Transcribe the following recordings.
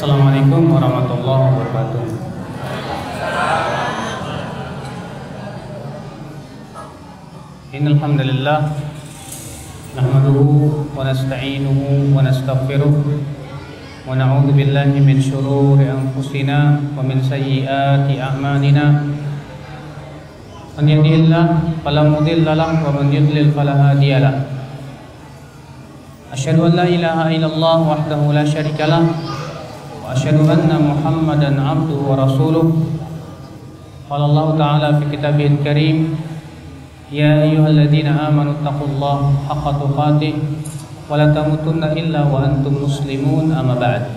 Assalamualaikum warahmatullahi wabarakatuh. Innal hamdalillah nahmaduhu wa nasta'inuhu wa nastaghfiruh wa na'udzu billahi min shururi anfusina wa min sayyiati a'malina. Man yahdihillahu fala mudilla lahu wa man yudlil fala hadiya lahu. Asyhadu an la ilaha illallah wahdahu la syarika lah wa asyhadu anna Muhammadan abduhu wa rasuluh. Qala Allah ta'ala fi kitabihil karim, ya ayyuhalladzina amanu taqullaha haqqa tuqatih wa la tamutunna illa wa antum muslimun, amma ba'd.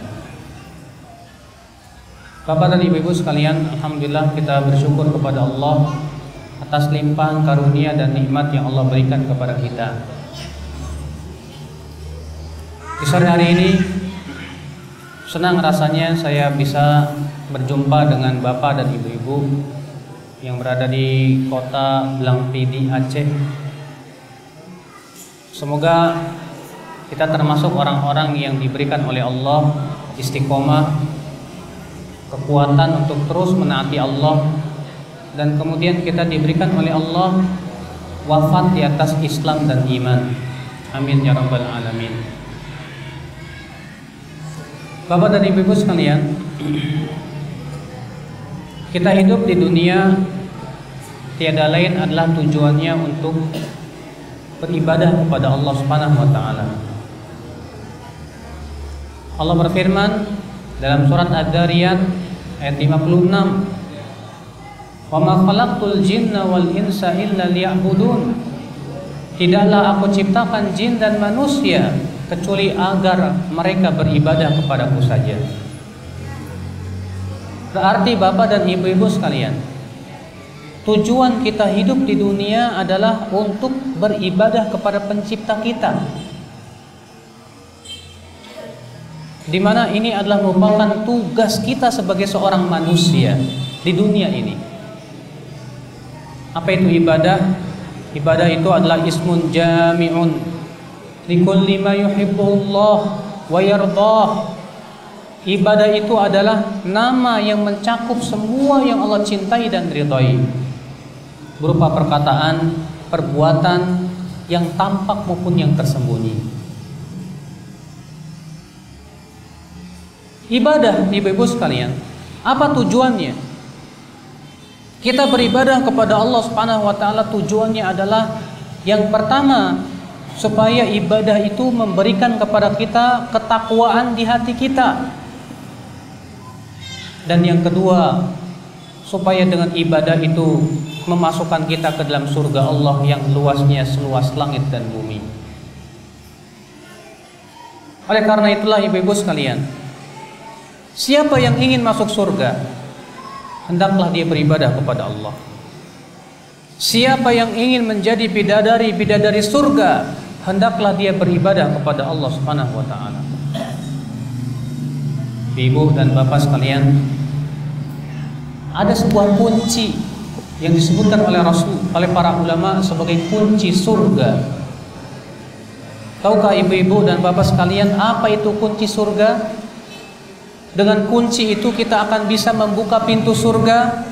Bapak dan Ibu sekalian, alhamdulillah kita bersyukur kepada Allah atas limpahan karunia dan nikmat yang Allah berikan kepada kita. Di sore hari ini senang rasanya saya bisa berjumpa dengan Bapak dan Ibu-ibu yang berada di kota Blangpidi, Aceh. Semoga kita termasuk orang-orang yang diberikan oleh Allah istiqomah, kekuatan untuk terus menaati Allah, dan kemudian kita diberikan oleh Allah wafat di atas Islam dan iman. Amin ya rabbal alamin. Bapak dan Ibu sekalian, kita hidup di dunia tiada lain adalah tujuannya untuk beribadah kepada Allah Subhanahu wa taala. Allah berfirman dalam surat Ad-Dariyat ayat 56, "Wa ma khalaqtul jinna wal insa illa liya'budun." Tidaklah aku ciptakan jin dan manusia kecuali agar mereka beribadah kepadaku saja. Berarti Bapak dan Ibu-ibu sekalian, tujuan kita hidup di dunia adalah untuk beribadah kepada pencipta kita, di mana ini adalah merupakan tugas kita sebagai seorang manusia di dunia ini. Apa itu ibadah? Ibadah itu adalah ismun jami'un likulli ma yuhibbullah wa yardah. Ibadah itu adalah nama yang mencakup semua yang Allah cintai dan ridhai, berupa perkataan, perbuatan yang tampak maupun yang tersembunyi. Ibadah, Ibu-ibu sekalian, apa tujuannya? Kita beribadah kepada Allah Subhanahu wa taala, tujuannya adalah yang pertama, supaya ibadah itu memberikan kepada kita ketakwaan di hati kita. Dan yang kedua, supaya dengan ibadah itu memasukkan kita ke dalam surga Allah yang luasnya seluas langit dan bumi. Oleh karena itulah Ibu-ibu sekalian, siapa yang ingin masuk surga, hendaklah dia beribadah kepada Allah. Siapa yang ingin menjadi bidadari surga, hendaklah dia beribadah kepada Allah Subhanahu wa taala. Ibu dan Bapak sekalian, ada sebuah kunci yang disebutkan oleh para ulama sebagai kunci surga. Tahukah Ibu-ibu dan Bapak sekalian apa itu kunci surga? Dengan kunci itu kita akan bisa membuka pintu surga.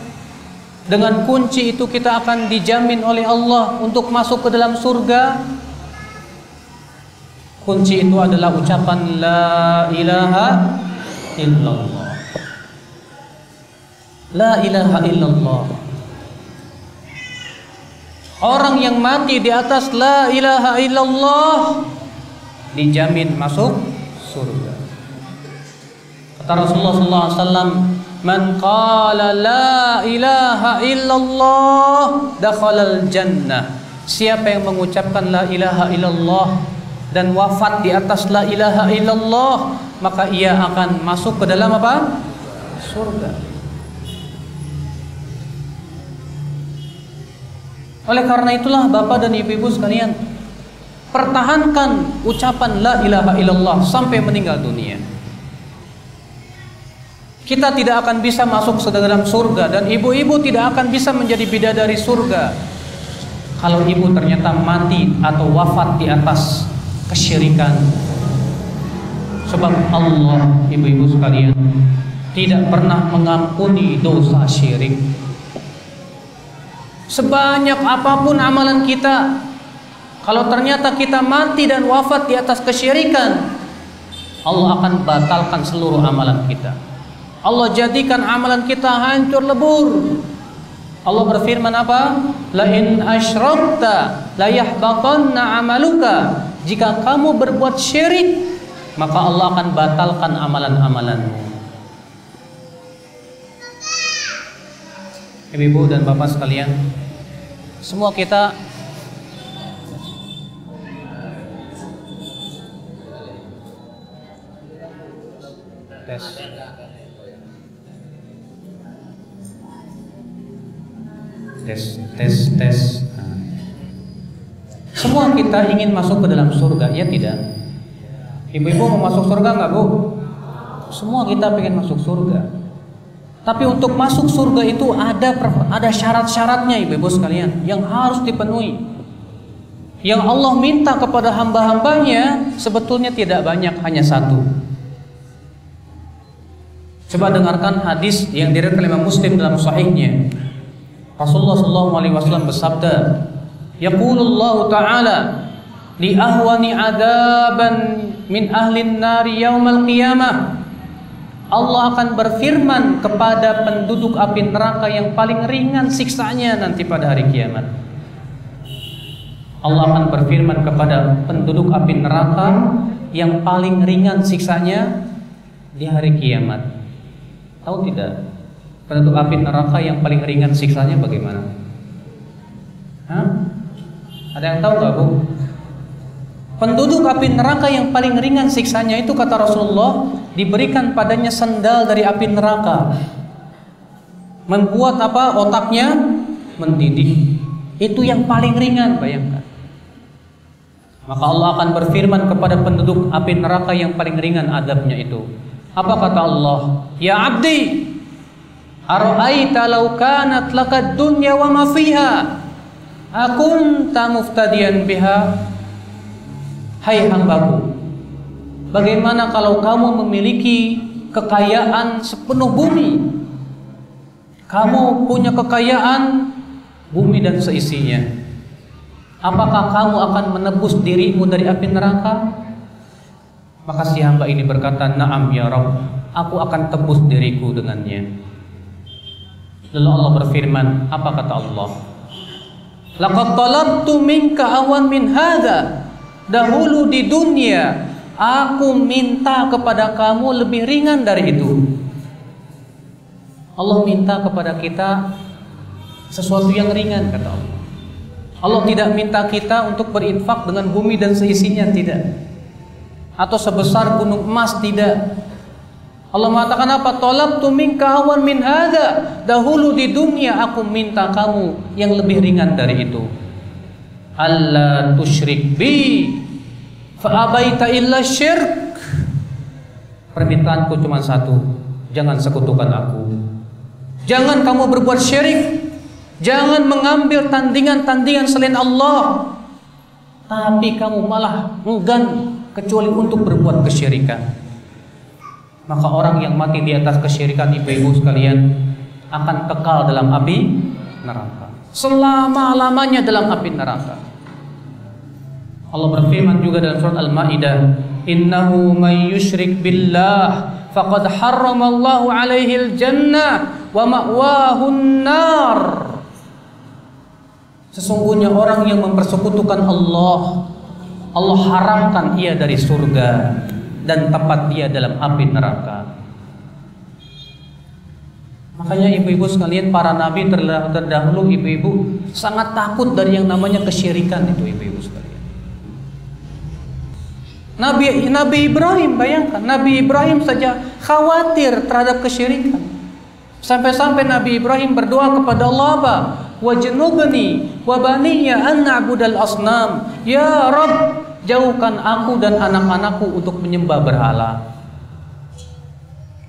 Dengan kunci itu kita akan dijamin oleh Allah untuk masuk ke dalam surga. Kunci itu adalah ucapan la ilaha illallah. La ilaha illallah. Orang yang mati di atas la ilaha illallah dijamin masuk surga. Kata Rasulullah SAW, man qala la ilaha illallah dakhalal jannah. Siapa yang mengucapkan la ilaha illallah dan wafat di atas la ilaha illallah, maka ia akan masuk ke dalam apa? Surga. Oleh karena itulah Bapak dan Ibu-ibu sekalian, pertahankan ucapan la ilaha illallah sampai meninggal dunia. Kita tidak akan bisa masuk ke dalam surga, dan ibu-ibu tidak akan bisa menjadi bidadari surga kalau ibu ternyata mati atau wafat di atas kesyirikan. Sebab Allah, ibu-ibu sekalian, tidak pernah mengampuni dosa syirik. Sebanyak apapun amalan kita, kalau ternyata kita mati dan wafat di atas kesyirikan, Allah akan batalkan seluruh amalan kita. Allah jadikan amalan kita hancur lebur. Allah berfirman apa? La in asyrakta la yahbatanna amaluka. Jika kamu berbuat syirik, maka Allah akan batalkan amalan-amalanmu. Ibu dan bapak sekalian, semua kita tes. Semua kita ingin masuk ke dalam surga, ya tidak? Ibu-ibu mau masuk surga nggak, Bu? Semua kita pengen masuk surga. Tapi untuk masuk surga itu ada syarat-syaratnya, ibu-ibu sekalian, yang harus dipenuhi. Yang Allah minta kepada hamba-hambanya sebetulnya tidak banyak, hanya satu. Coba dengarkan hadis yang diriwayatkan Imam Muslim dalam sahihnya. Rasulullah SAW bersabda, yaqulullahu ta'ala li ahwani adaban min ahlin nari yaumal qiyamah. Allah akan berfirman kepada penduduk api neraka yang paling ringan siksanya nanti pada hari kiamat. Allah akan berfirman kepada penduduk api neraka yang paling ringan siksanya di hari kiamat. Tahu tidak? Penduduk api neraka yang paling ringan siksanya bagaimana? Hah? Ada yang tahu gak, Bu? Penduduk api neraka yang paling ringan siksanya itu, kata Rasulullah, diberikan padanya sendal dari api neraka, membuat apa? Otaknya mendidih. Itu yang paling ringan, bayangkan. Maka Allah akan berfirman kepada penduduk api neraka yang paling ringan adabnya itu. Apa kata Allah? Ya abdi, ara'aita law kanat lakad dunya wa ma fiha akunta muftadiyan biha. Hai hambaku, bagaimana kalau kamu memiliki kekayaan sepenuh bumi? Kamu punya kekayaan bumi dan seisinya. Apakah kamu akan menebus dirimu dari api neraka? Maka si hamba ini berkata, na'am ya Rabb, aku akan tebus diriku dengannya. Lalu Allah berfirman, apa kata Allah? Laqad talabtu minka awan min hadza. Dahulu di dunia aku minta kepada kamu lebih ringan dari itu. Allah minta kepada kita sesuatu yang ringan, kata Allah. Allah tidak minta kita untuk berinfak dengan bumi dan seisinya, tidak. Atau sebesar gunung emas, tidak. Allah mengatakan apa? Talabtu minka awan min hadza. Dahulu di dunia aku minta kamu yang lebih ringan dari itu. Allah tusyrik bi fa abaita illa syirk. Permintaanku cuma satu, jangan sekutukan aku. Jangan kamu berbuat syirik. Jangan mengambil tandingan-tandingan selain Allah. Tapi kamu malah enggan kecuali untuk berbuat kesyirikan. Maka orang yang mati di atas kesyirikan, ibu-ibu sekalian, akan kekal dalam api neraka, selama-lamanya dalam api neraka. Allah berfirman juga dalam surat Al-Maidah, innahu may yusyrik billah faqad harramallahu alaihi al-jannah wa ma'wahun nar. Sesungguhnya orang yang mempersekutukan Allah, Allah haramkan ia dari surga dan tempat dia dalam api neraka. Makanya ibu-ibu sekalian, para nabi terdahulu, ibu-ibu, sangat takut dari yang namanya kesyirikan itu, ibu-ibu sekalian. Nabi Ibrahim, bayangkan, Nabi Ibrahim saja khawatir terhadap kesyirikan. Sampai-sampai Nabi Ibrahim berdoa kepada Allah apa? Wajnubni wa baniya an na'budal asnam. Ya Rabb, jauhkan aku dan anak-anakku untuk menyembah berhala.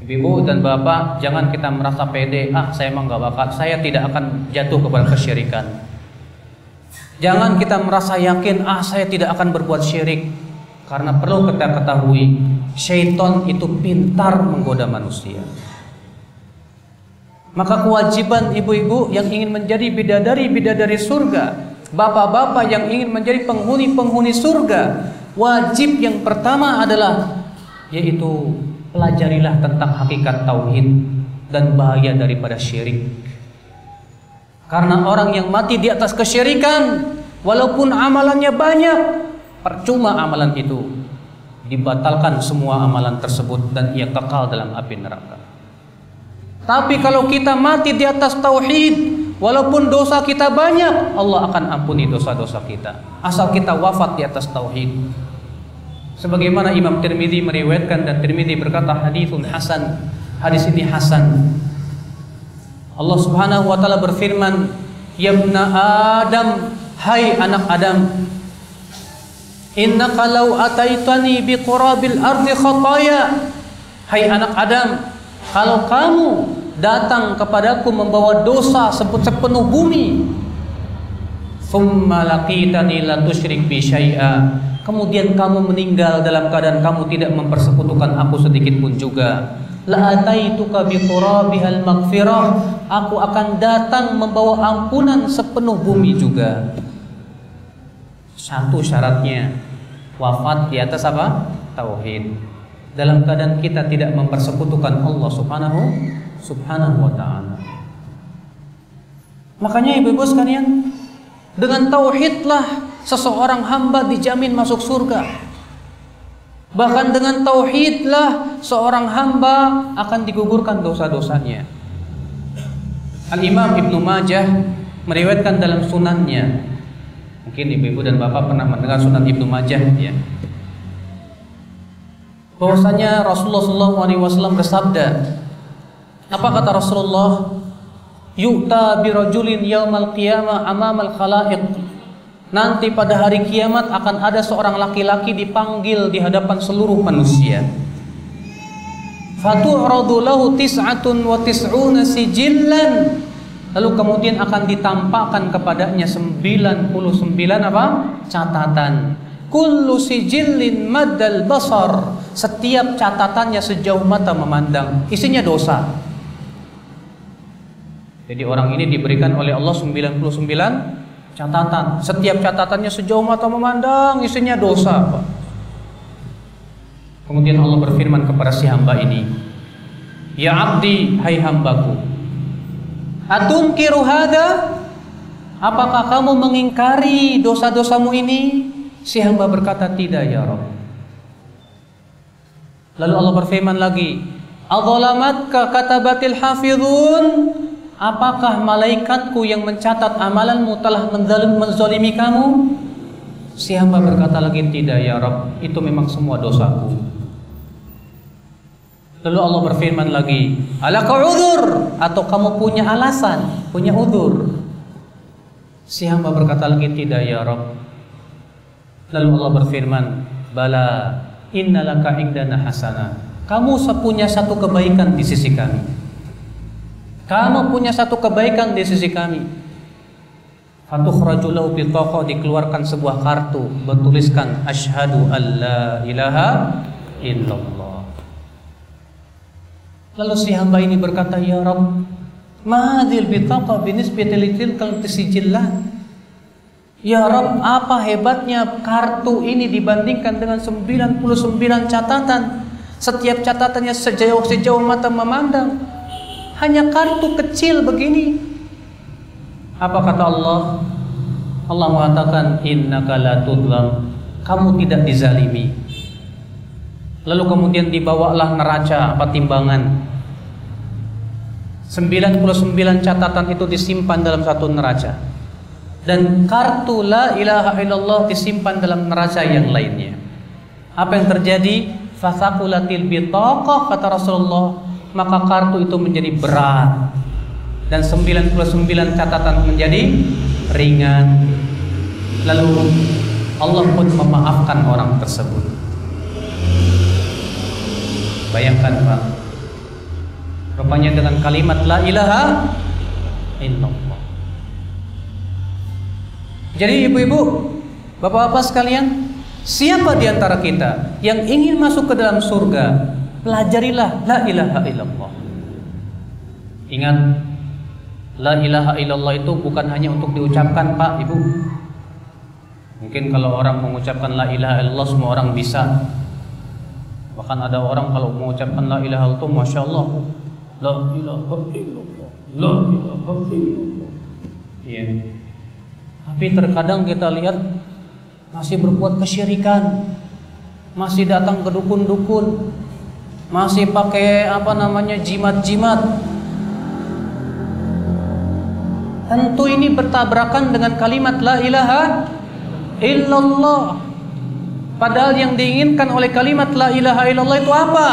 Ibu dan bapak, jangan kita merasa pede, saya emang gak bakat, saya tidak akan jatuh kepada kesyirikan. Jangan kita merasa yakin, saya tidak akan berbuat syirik. Karena perlu kita ketahui, Syaitan itu pintar menggoda manusia. Maka kewajiban ibu-ibu yang ingin menjadi bidadari-bidadari surga, bapak-bapak yang ingin menjadi penghuni-penghuni surga, wajib yang pertama adalah yaitu pelajarilah tentang hakikat tauhid dan bahaya daripada syirik. Karena orang yang mati di atas kesyirikan, walaupun amalannya banyak, percuma amalan itu. Dibatalkan semua amalan tersebut dan ia kekal dalam api neraka. Tapi kalau kita mati di atas tauhid, walaupun dosa kita banyak, Allah akan ampuni dosa-dosa kita asal kita wafat di atas tauhid. Sebagaimana Imam Tirmidzi meriwayatkan, dan Tirmidzi berkata haditsun hasan. Hadis ini hasan. Allah Subhanahu wa taala berfirman, "Ya ibna Adam, hai anak Adam, innaka law ataitani bi qurabil ardi khataya." Hai anak Adam, kalau kamu datang kepadaku membawa dosa sepenuh bumi, thumma laqitani la tusyrik bi syai'a, kemudian kamu meninggal dalam keadaan kamu tidak mempersekutukan aku sedikit pun juga, la ataituka bi qurabihal maghfirah, aku akan datang membawa ampunan sepenuh bumi juga. Satu syaratnya wafat di atas apa? Tauhid. Dalam keadaan kita tidak mempersekutukan Allah Subhanahu wa ta'ala. Makanya ibu-ibu sekalian, dengan tauhidlah seseorang hamba dijamin masuk surga. Bahkan dengan tauhidlah seorang hamba akan digugurkan dosa-dosanya. Al-Imam Ibnu Majah meriwayatkan dalam sunannya. Mungkin ibu-ibu dan bapak pernah mendengar sunan Ibnu Majah ya. Bahwasanya Rasulullah SAW bersabda, apa kata Rasulullah? Yu'ta birajulin yaumal qiyamah amamal khalaiq. Nanti pada hari kiamat akan ada seorang laki-laki dipanggil di hadapan seluruh manusia. Fatu'radu lahu tis'atun wa tis'una sijillan. Lalu kemudian akan ditampakkan kepadanya 99 apa? Catatan. Kullu sijillin maddal basar. Setiap catatannya sejauh mata memandang, isinya dosa. Jadi orang ini diberikan oleh Allah 99 catatan. Setiap catatannya sejauh mata memandang, isinya dosa. Kemudian Allah berfirman kepada si hamba ini, "Ya abdi, hai hambaku, atunkiru hada? Apakah kamu mengingkari dosa-dosamu ini?" Si hamba berkata, "Tidak ya Rabb." Lalu Allah berfirman lagi, "Adzalamatka katabatil hafizun? Apakah malaikatku yang mencatat amalanmu telah menzalimi kamu?" Si hamba berkata lagi, "Tidak ya Rabb, itu memang semua dosaku." Lalu Allah berfirman lagi, "Alaka udzur? Atau kamu punya alasan, punya udzur?" Si hamba berkata lagi, "Tidak ya Rabb." Lalu Allah berfirman, "Bala, innalaka indana hasanah." Kamu punya satu kebaikan di sisi kami. Kamu punya satu kebaikan di sisi kami. Fatukhraju lahu bitaqah, dikeluarkan sebuah kartu bertuliskan asyhadu alla ilaha illallah. Lalu si hamba ini berkata, "Ya Rabb, ma hadzal bitaqah binisbati litilkal sijillat?" Ya Rabb, apa hebatnya kartu ini dibandingkan dengan 99 catatan? Setiap catatannya sejauh mata memandang. Hanya kartu kecil begini. Apa kata Allah? Allah mengatakan, "Innaka la tudlam." Kamu tidak dizalimi. Lalu kemudian dibawalah neraca apa timbangan. 99 catatan itu disimpan dalam satu neraca. Dan kartu la ilaha illallah disimpan dalam neraca yang lainnya. Apa yang terjadi? Fasaqulatil bitaqah, kata Rasulullah, maka kartu itu menjadi berat dan 99 catatan menjadi ringan. Lalu Allah pun memaafkan orang tersebut. Bayangkan Pak, rupanya dengan kalimat la ilaha illallah. Jadi ibu-ibu, bapak-bapak sekalian, Siapa di antara kita yang ingin masuk ke dalam surga, pelajarilah la ilaha illallah. Ingat, la ilaha illallah itu bukan hanya untuk diucapkan, Pak, Ibu. Mungkin kalau orang mengucapkan la ilaha illallah semua orang bisa. Bahkan ada orang kalau mengucapkan la ilaha illallah, masya Allah, la ilaha illallah, la ilaha illallah. Iya. Tapi terkadang kita lihat masih berbuat kesyirikan, masih datang ke dukun-dukun, masih pakai jimat-jimat. Tentu ini bertabrakan dengan kalimat la ilaha illallah. Padahal yang diinginkan oleh kalimat la ilaha illallah itu apa?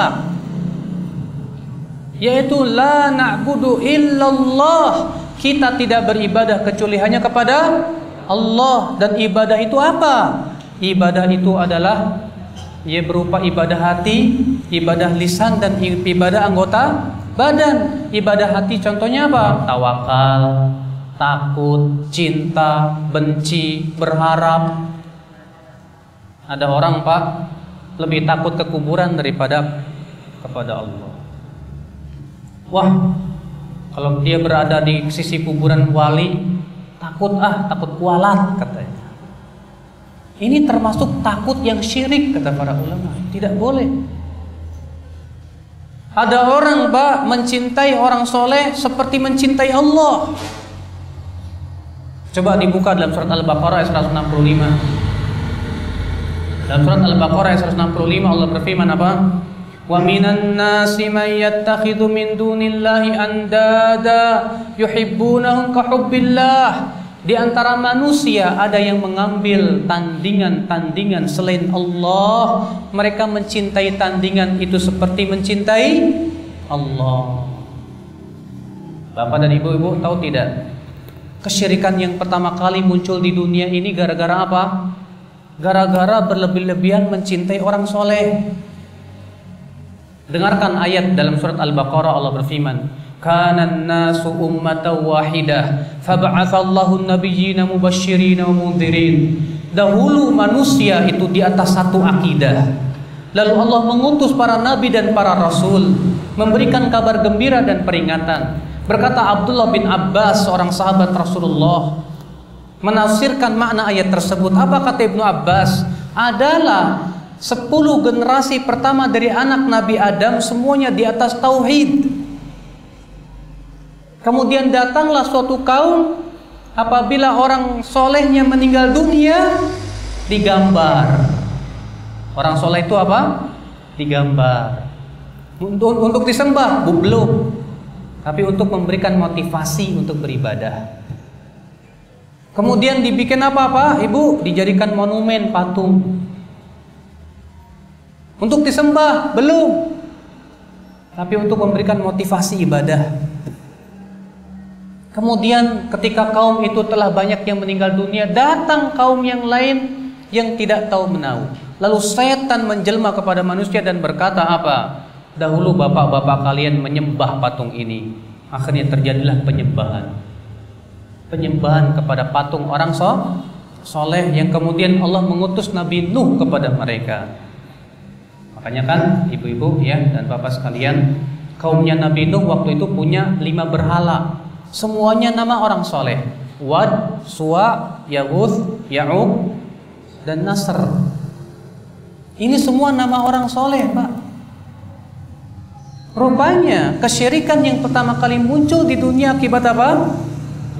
Yaitu la na'budu illallah. Kita tidak beribadah kecuali hanya kepada Allah. Dan ibadah itu apa? Ibadah itu adalah berupa ibadah hati, ibadah lisan, dan ibadah anggota badan. Ibadah hati contohnya apa? Tawakal, takut, cinta, benci, berharap. Ada orang, Pak, lebih takut ke kuburan daripada kepada Allah. Wah, kalau dia berada di sisi kuburan wali, takut kualat katanya. Ini termasuk takut yang syirik kata para ulama. Tidak boleh. Ada orang, Pak, mencintai orang soleh seperti mencintai Allah. Coba dibuka dalam surat Al-Baqarah ayat 165. Dalam surat Al-Baqarah ayat 165 Allah berfirman apa? Wa minan nasi may yattakhidhu min dunillahi andada yuhibbunahum ka hubbillah. Di antara manusia ada yang mengambil tandingan-tandingan selain Allah. Mereka mencintai tandingan itu seperti mencintai Allah. Bapak dan ibu-ibu tahu tidak? Kesyirikan yang pertama kali muncul di dunia ini gara-gara apa? Gara-gara berlebih-lebihan mencintai orang soleh. Dengarkan ayat dalam surat Al-Baqarah. Allah berfirman, kanan nasu ummatan wahidah fab'atsallahu an-nabiyyina mubasysyirin wa mundhirin. Dahulu manusia itu di atas satu akidah, lalu Allah mengutus para nabi dan para rasul memberikan kabar gembira dan peringatan. Berkata Abdullah bin Abbas, seorang sahabat Rasulullah, menafsirkan makna ayat tersebut. Apa kata Ibnu Abbas? Adalah 10 generasi pertama dari anak Nabi Adam semuanya di atas tauhid. Kemudian datanglah suatu kaum, apabila orang solehnya meninggal dunia, digambar. Orang soleh itu apa? Digambar. Untuk disembah? Belum. Tapi untuk memberikan motivasi untuk beribadah. Kemudian dibikin apa, Ibu? Dijadikan monumen, patung. Untuk disembah? Belum. Tapi untuk memberikan motivasi ibadah. Kemudian ketika kaum itu telah banyak yang meninggal dunia, datang kaum yang lain yang tidak tahu menahu. Lalu setan menjelma kepada manusia dan berkata apa? Dahulu bapak-bapak kalian menyembah patung ini. Akhirnya terjadilah penyembahan kepada patung orang soleh, yang kemudian Allah mengutus Nabi Nuh kepada mereka. Makanya kan ibu-ibu ya dan bapak sekalian, kaumnya Nabi Nuh waktu itu punya 5 berhala. Semuanya nama orang soleh. Wad, Suwa, Yaguth, Ya'uq, dan Nasr. Ini semua nama orang soleh, Pak. Rupanya kesyirikan yang pertama kali muncul di dunia akibat apa?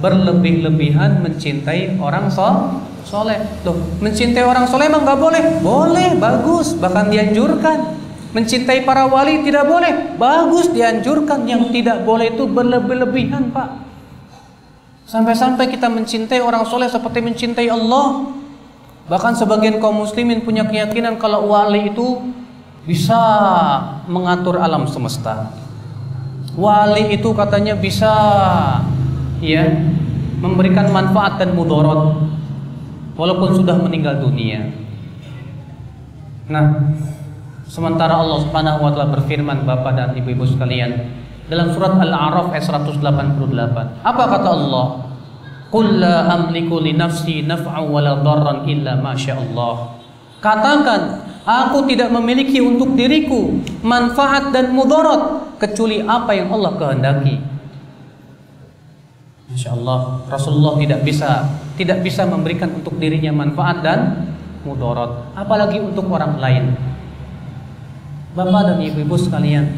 Berlebih-lebihan mencintai orang soleh. Loh, mencintai orang soleh emang gak boleh? Boleh, bagus, bahkan dianjurkan. Mencintai para wali tidak boleh? Bagus, dianjurkan. Yang tidak boleh itu berlebih-lebihan, Pak. Sampai-sampai kita mencintai orang soleh seperti mencintai Allah. Bahkan sebagian kaum muslimin punya keyakinan kalau wali itu bisa mengatur alam semesta. Wali itu katanya bisa memberikan manfaat dan mudarat walaupun sudah meninggal dunia. Nah, sementara Allah Subhanahu wa taala berfirman, Bapak dan Ibu-ibu sekalian, dalam surat Al-A'raf ayat 188. Apa kata Allah? Qul la amliku li nafsi naf'an wa la darran illa ma syaa Allah. Katakan, aku tidak memiliki untuk diriku manfaat dan mudarat kecuali apa yang Allah kehendaki. Insya Allah Rasulullah tidak bisa memberikan untuk dirinya manfaat dan mudarat, apalagi untuk orang lain. Bapak dan ibu-ibu sekalian,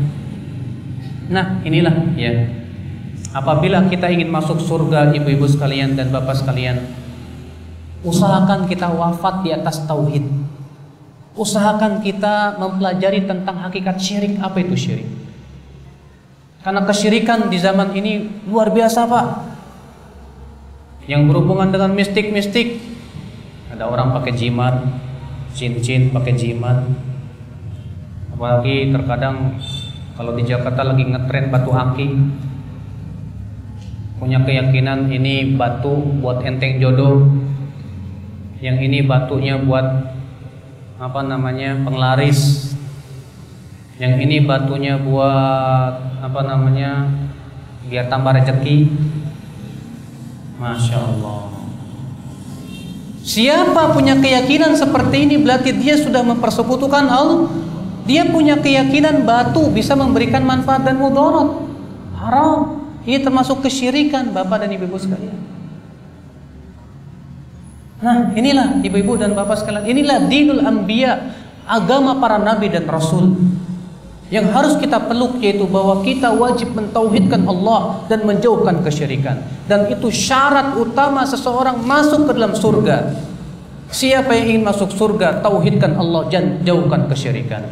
nah inilah ya, apabila kita ingin masuk surga, ibu-ibu sekalian dan bapak sekalian, usahakan kita wafat di atas tauhid. Usahakan kita mempelajari tentang hakikat syirik. Apa itu syirik? Karena kesyirikan di zaman ini luar biasa, Pak. Yang berhubungan dengan mistik-mistik. Ada orang pakai jimat, cincin pakai jimat. Apalagi terkadang kalau di Jakarta lagi ngetren batu aki, punya keyakinan ini batu buat enteng jodoh, yang ini batunya buat penglaris, yang ini batunya buat biar tambah rezeki. Masya Allah. Siapa punya keyakinan seperti ini berarti dia sudah mempersekutukan Allah. Dia punya keyakinan batu bisa memberikan manfaat dan mudarat. Haram. Ini termasuk kesyirikan, bapak dan ibu-ibu sekalian. Nah, inilah ibu-ibu dan bapak sekalian, inilah dinul anbiya, agama para nabi dan rasul. Yang harus kita peluk, yaitu bahwa kita wajib mentauhidkan Allah dan menjauhkan kesyirikan. Dan itu syarat utama seseorang masuk ke dalam surga. Siapa yang ingin masuk surga, tauhidkan Allah dan jauhkan kesyirikan.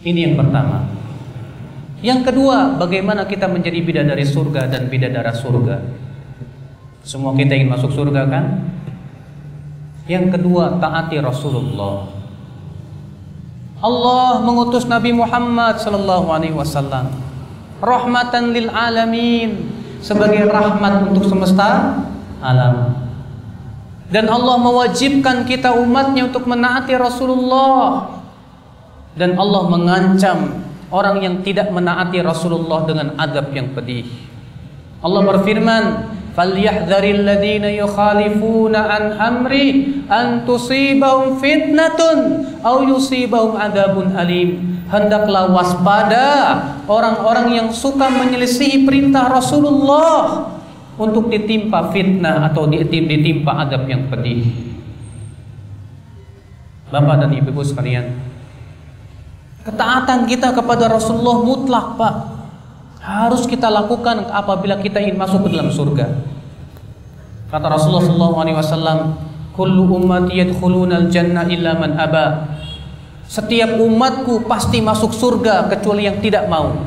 Ini yang pertama. Yang kedua, bagaimana kita menjadi bidadari surga dan bidadara surga. Semua kita ingin masuk surga kan? Yang kedua, taati Rasulullah. Allah mengutus Nabi Muhammad SAW rahmatan lil alamin, sebagai rahmat untuk semesta alam. Dan Allah mewajibkan kita umatnya untuk menaati Rasulullah. Dan Allah mengancam orang yang tidak menaati Rasulullah dengan adab yang pedih. Allah berfirman, "Falyahdharil ladzina yukhalifuna an amri an tusibahum fitnatun aw yusibahum adzabun alim." Hendaklah waspada orang-orang yang suka menyelisihi perintah Rasulullah untuk ditimpa fitnah atau ditimpa adab yang pedih. Bapak dan ibu sekalian, ketaatan kita kepada Rasulullah mutlak, Pak. Harus kita lakukan apabila kita ingin masuk ke dalam surga. Kata Rasulullah SAW, "Kullu ummati yadkhuluna al-jannah illa man aba." Setiap umatku pasti masuk surga kecuali yang tidak mau.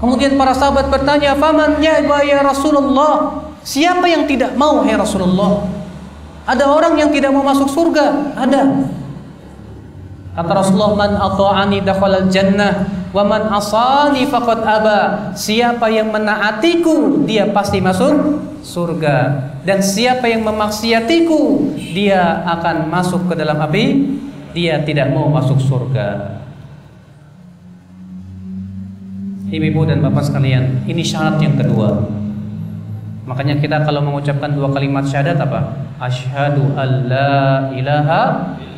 Kemudian para sahabat bertanya, "Faman ya'ba ya Rasulullah?" Siapa yang tidak mau, hai Rasulullah? Ada orang yang tidak mau masuk surga? Ada. Kata Rasulullah, "Man ata'ani dakhalal jannah wa man asani faqad aba." Siapa yang menaatiku, dia pasti masuk surga. Dan siapa yang memaksiatiku, dia akan masuk ke dalam api. Dia tidak mau masuk surga. Ibu-ibu dan bapak sekalian, ini syarat yang kedua. Makanya kita kalau mengucapkan dua kalimat syahadat apa? Asyhadu an la ilaha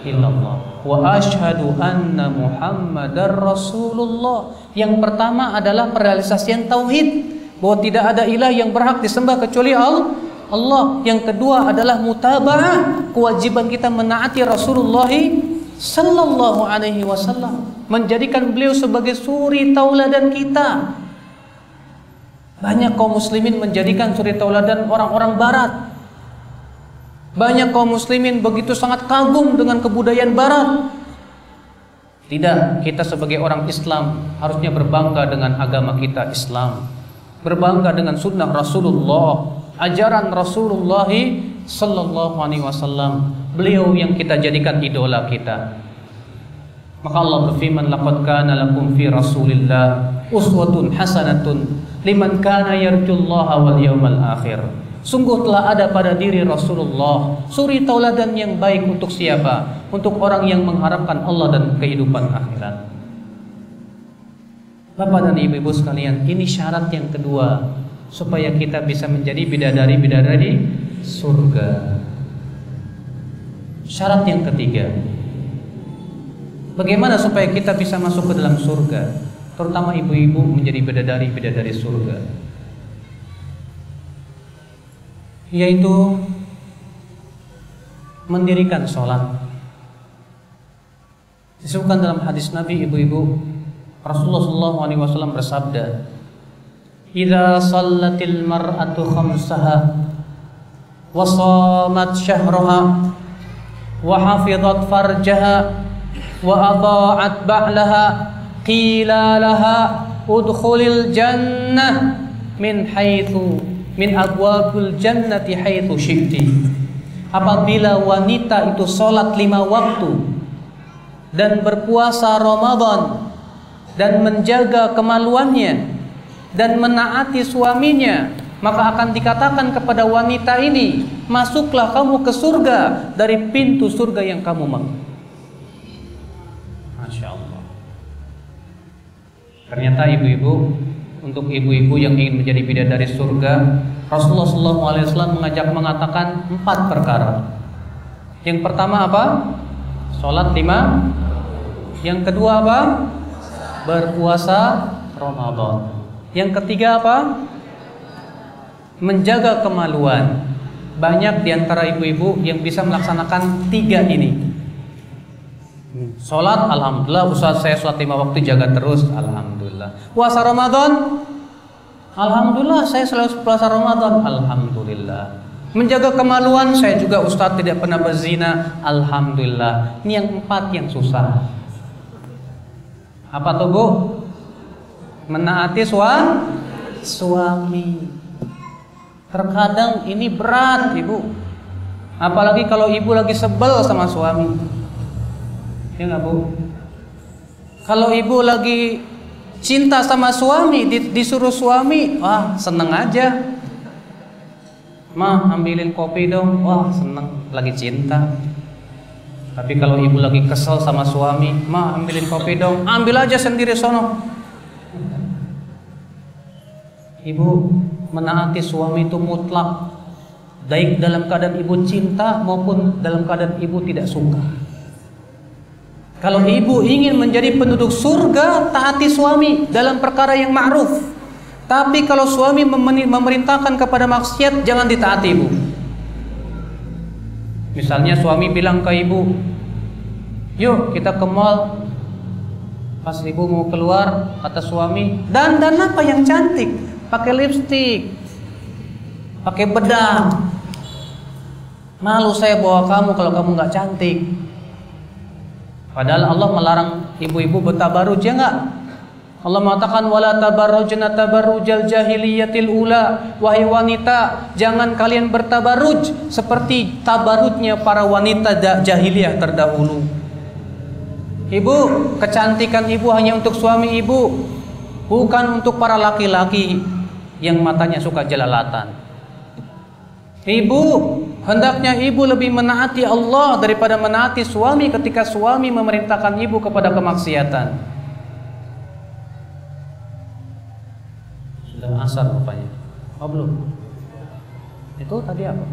illallah wa asyhadu anna Muhammadar Rasulullah. Yang pertama adalah perealisasian tauhid, bahwa tidak ada ilah yang berhak disembah kecuali Allah. Yang kedua adalah mutaba'ah, kewajiban kita menaati Rasulullah sallallahu alaihi wasallam, menjadikan beliau sebagai suri tauladan kita. Banyak kaum muslimin menjadikan suri tauladan orang-orang barat. Banyak kaum muslimin begitu sangat kagum dengan kebudayaan barat. Tidak, kita sebagai orang Islam harusnya berbangga dengan agama kita Islam, berbangga dengan sunnah Rasulullah, ajaran Rasulullah sallallahu alaihi wasallam. Beliau yang kita jadikan idola kita. Maka Allah berfirman, "Laqad kana lakum fi Rasulillah uswatun hasanatun liman kana yarjullaha wal yawmal akhir." Sungguh telah ada pada diri Rasulullah suri tauladan yang baik untuk siapa? Untuk orang yang mengharapkan Allah dan kehidupan akhirat. Bapak dan ibu-ibu sekalian, ini syarat yang kedua supaya kita bisa menjadi bidadari-bidadari surga. Syarat yang ketiga, bagaimana supaya kita bisa masuk ke dalam surga, terutama ibu-ibu menjadi bidadari surga, yaitu mendirikan sholat. Disebutkan dalam hadis Nabi, ibu-ibu, Rasulullah SAW bersabda, "Idza shallatil mar'atu khamsaha wa shamat syahraha wa hafizat farjaha wa ata'at ba'laha qila laha udkhulil jannah min abwabil jannati haitsu syi'ti." Apabila wanita itu sholat 5 waktu dan berpuasa Ramadan dan menjaga kemaluannya dan menaati suaminya, maka akan dikatakan kepada wanita ini, masuklah kamu ke surga dari pintu surga yang kamu mau. Masya Allah. Ternyata ibu-ibu, untuk ibu-ibu yang ingin menjadi bidadari surga, Rasulullah SAW mengatakan 4 perkara. Yang pertama apa? Sholat 5. Yang kedua apa? Berpuasa Ramadan. Yang ketiga apa? Menjaga kemaluan. Banyak diantara ibu-ibu yang bisa melaksanakan 3 ini. Sholat, alhamdulillah, Ustaz saya sholat 5 waktu jaga terus, alhamdulillah. Puasa Ramadan, alhamdulillah saya selalu puasa Ramadan, alhamdulillah. Menjaga kemaluan, saya juga Ustaz tidak pernah berzina, alhamdulillah. Ini yang 4 yang susah. Apa tuh Bu? Menaati suami. Terkadang ini berat ibu, apalagi kalau ibu lagi sebel sama suami, ya nggak Bu? Kalau ibu lagi cinta sama suami, disuruh suami, wah seneng aja. "Ma, ambilin kopi dong." Wah seneng, lagi cinta. Tapi kalau ibu lagi kesel sama suami, "Ma, ambilin kopi dong." "Ambil aja sendiri sono." Ibu menaati suami itu mutlak, baik dalam keadaan ibu cinta maupun dalam keadaan ibu tidak suka. Kalau ibu ingin menjadi penduduk surga, taati suami dalam perkara yang ma'ruf. Tapi kalau suami memerintahkan kepada maksiat, jangan ditaati ibu. Misalnya suami bilang ke ibu, "Yuk kita ke mall." Pas ibu mau keluar, kata suami, "Dandan apa yang cantik? Pakai lipstik, pakai bedak. Malu saya bawa kamu kalau kamu nggak cantik." Padahal Allah melarang ibu-ibu bertabaruj, ya nggak? Allah mengatakan, "Wala tabarrujna tabarrujal jahiliyatil ula." Wahai wanita, jangan kalian bertabaruj seperti tabarujnya para wanita jahiliyah terdahulu. Ibu, kecantikan ibu hanya untuk suami ibu, bukan untuk para laki-laki yang matanya suka jelalatan. Ibu, hendaknya ibu lebih menaati Allah daripada menaati suami ketika suami memerintahkan ibu kepada kemaksiatan. Sudah asar rupanya. Oh belum? Itu tadi apa?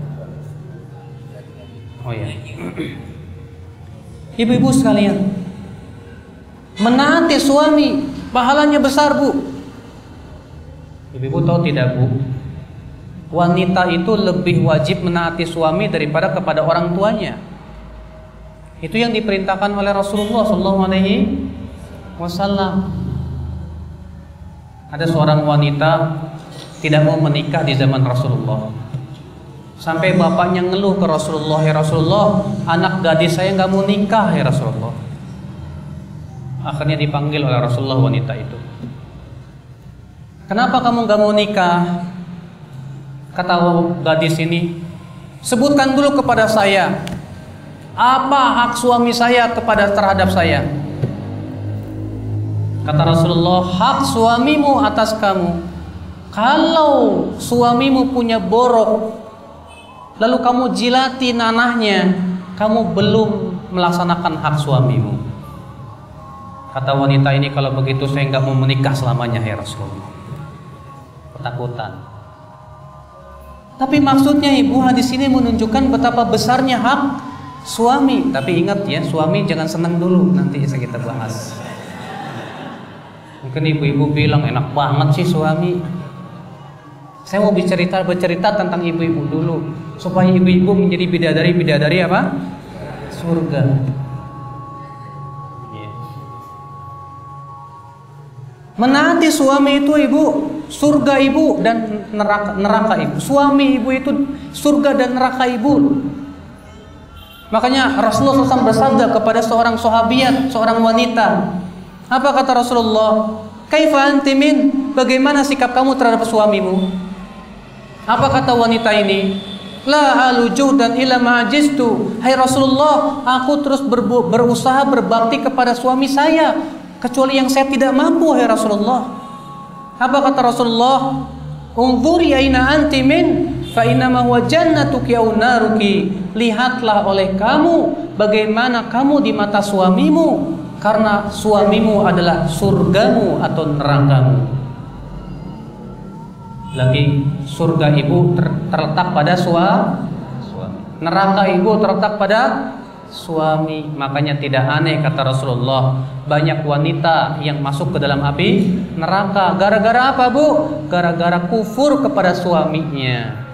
Oh ya. Ibu-ibu sekalian, menaati suami pahalanya besar Bu. Ibu-ibu tahu tidak Bu, wanita itu lebih wajib menaati suami daripada kepada orang tuanya. Itu yang diperintahkan oleh Rasulullah SAW. Ada seorang wanita tidak mau menikah di zaman Rasulullah, sampai bapaknya ngeluh ke Rasulullah, "Ya Rasulullah, anak gadis saya nggak mau nikah ya Rasulullah." Akhirnya dipanggil oleh Rasulullah wanita itu. "Kenapa kamu gak mau nikah?" Kata gadis ini, "Sebutkan dulu kepada saya, apa hak suami saya terhadap saya." Kata Rasulullah, "Hak suamimu atas kamu, kalau suamimu punya borok, lalu kamu jilati nanahnya, kamu belum melaksanakan hak suamimu." Kata wanita ini, "Kalau begitu saya nggak mau menikah selamanya ya Rasulullah." Ketakutan. Tapi maksudnya ibu, hadis ini menunjukkan betapa besarnya hak suami. Tapi ingat ya, suami jangan senang dulu, nanti bisa kita bahas. Mungkin ibu-ibu bilang enak banget sih suami. Saya mau bercerita tentang ibu-ibu dulu, supaya ibu-ibu menjadi bidadari apa? Surga. Menaati suami itu ibu, surga ibu dan neraka ibu. Suami ibu itu surga dan neraka ibu. Makanya Rasulullah SAW bersabda kepada seorang sahabiat, seorang wanita. Apa kata Rasulullah? Kaifa anti min? Bagaimana sikap kamu terhadap suamimu? Apa kata wanita ini? La alujuh dan ila ma'ajistu. Hai Rasulullah, aku terus berusaha berbakti kepada suami saya, kecuali yang saya tidak mampu, hai Rasulullah. Apa kata Rasulullah? Unzuri aina anti min fa innama huwa jannatuki aw naruki. Lihatlah oleh kamu bagaimana kamu di mata suamimu, karena suamimu adalah surgamu atau nerakamu. Lagi surga ibu terletak pada suami, neraka ibu terletak pada suami. Makanya tidak aneh kata Rasulullah, banyak wanita yang masuk ke dalam api neraka. Gara-gara apa bu? Gara-gara kufur kepada suaminya.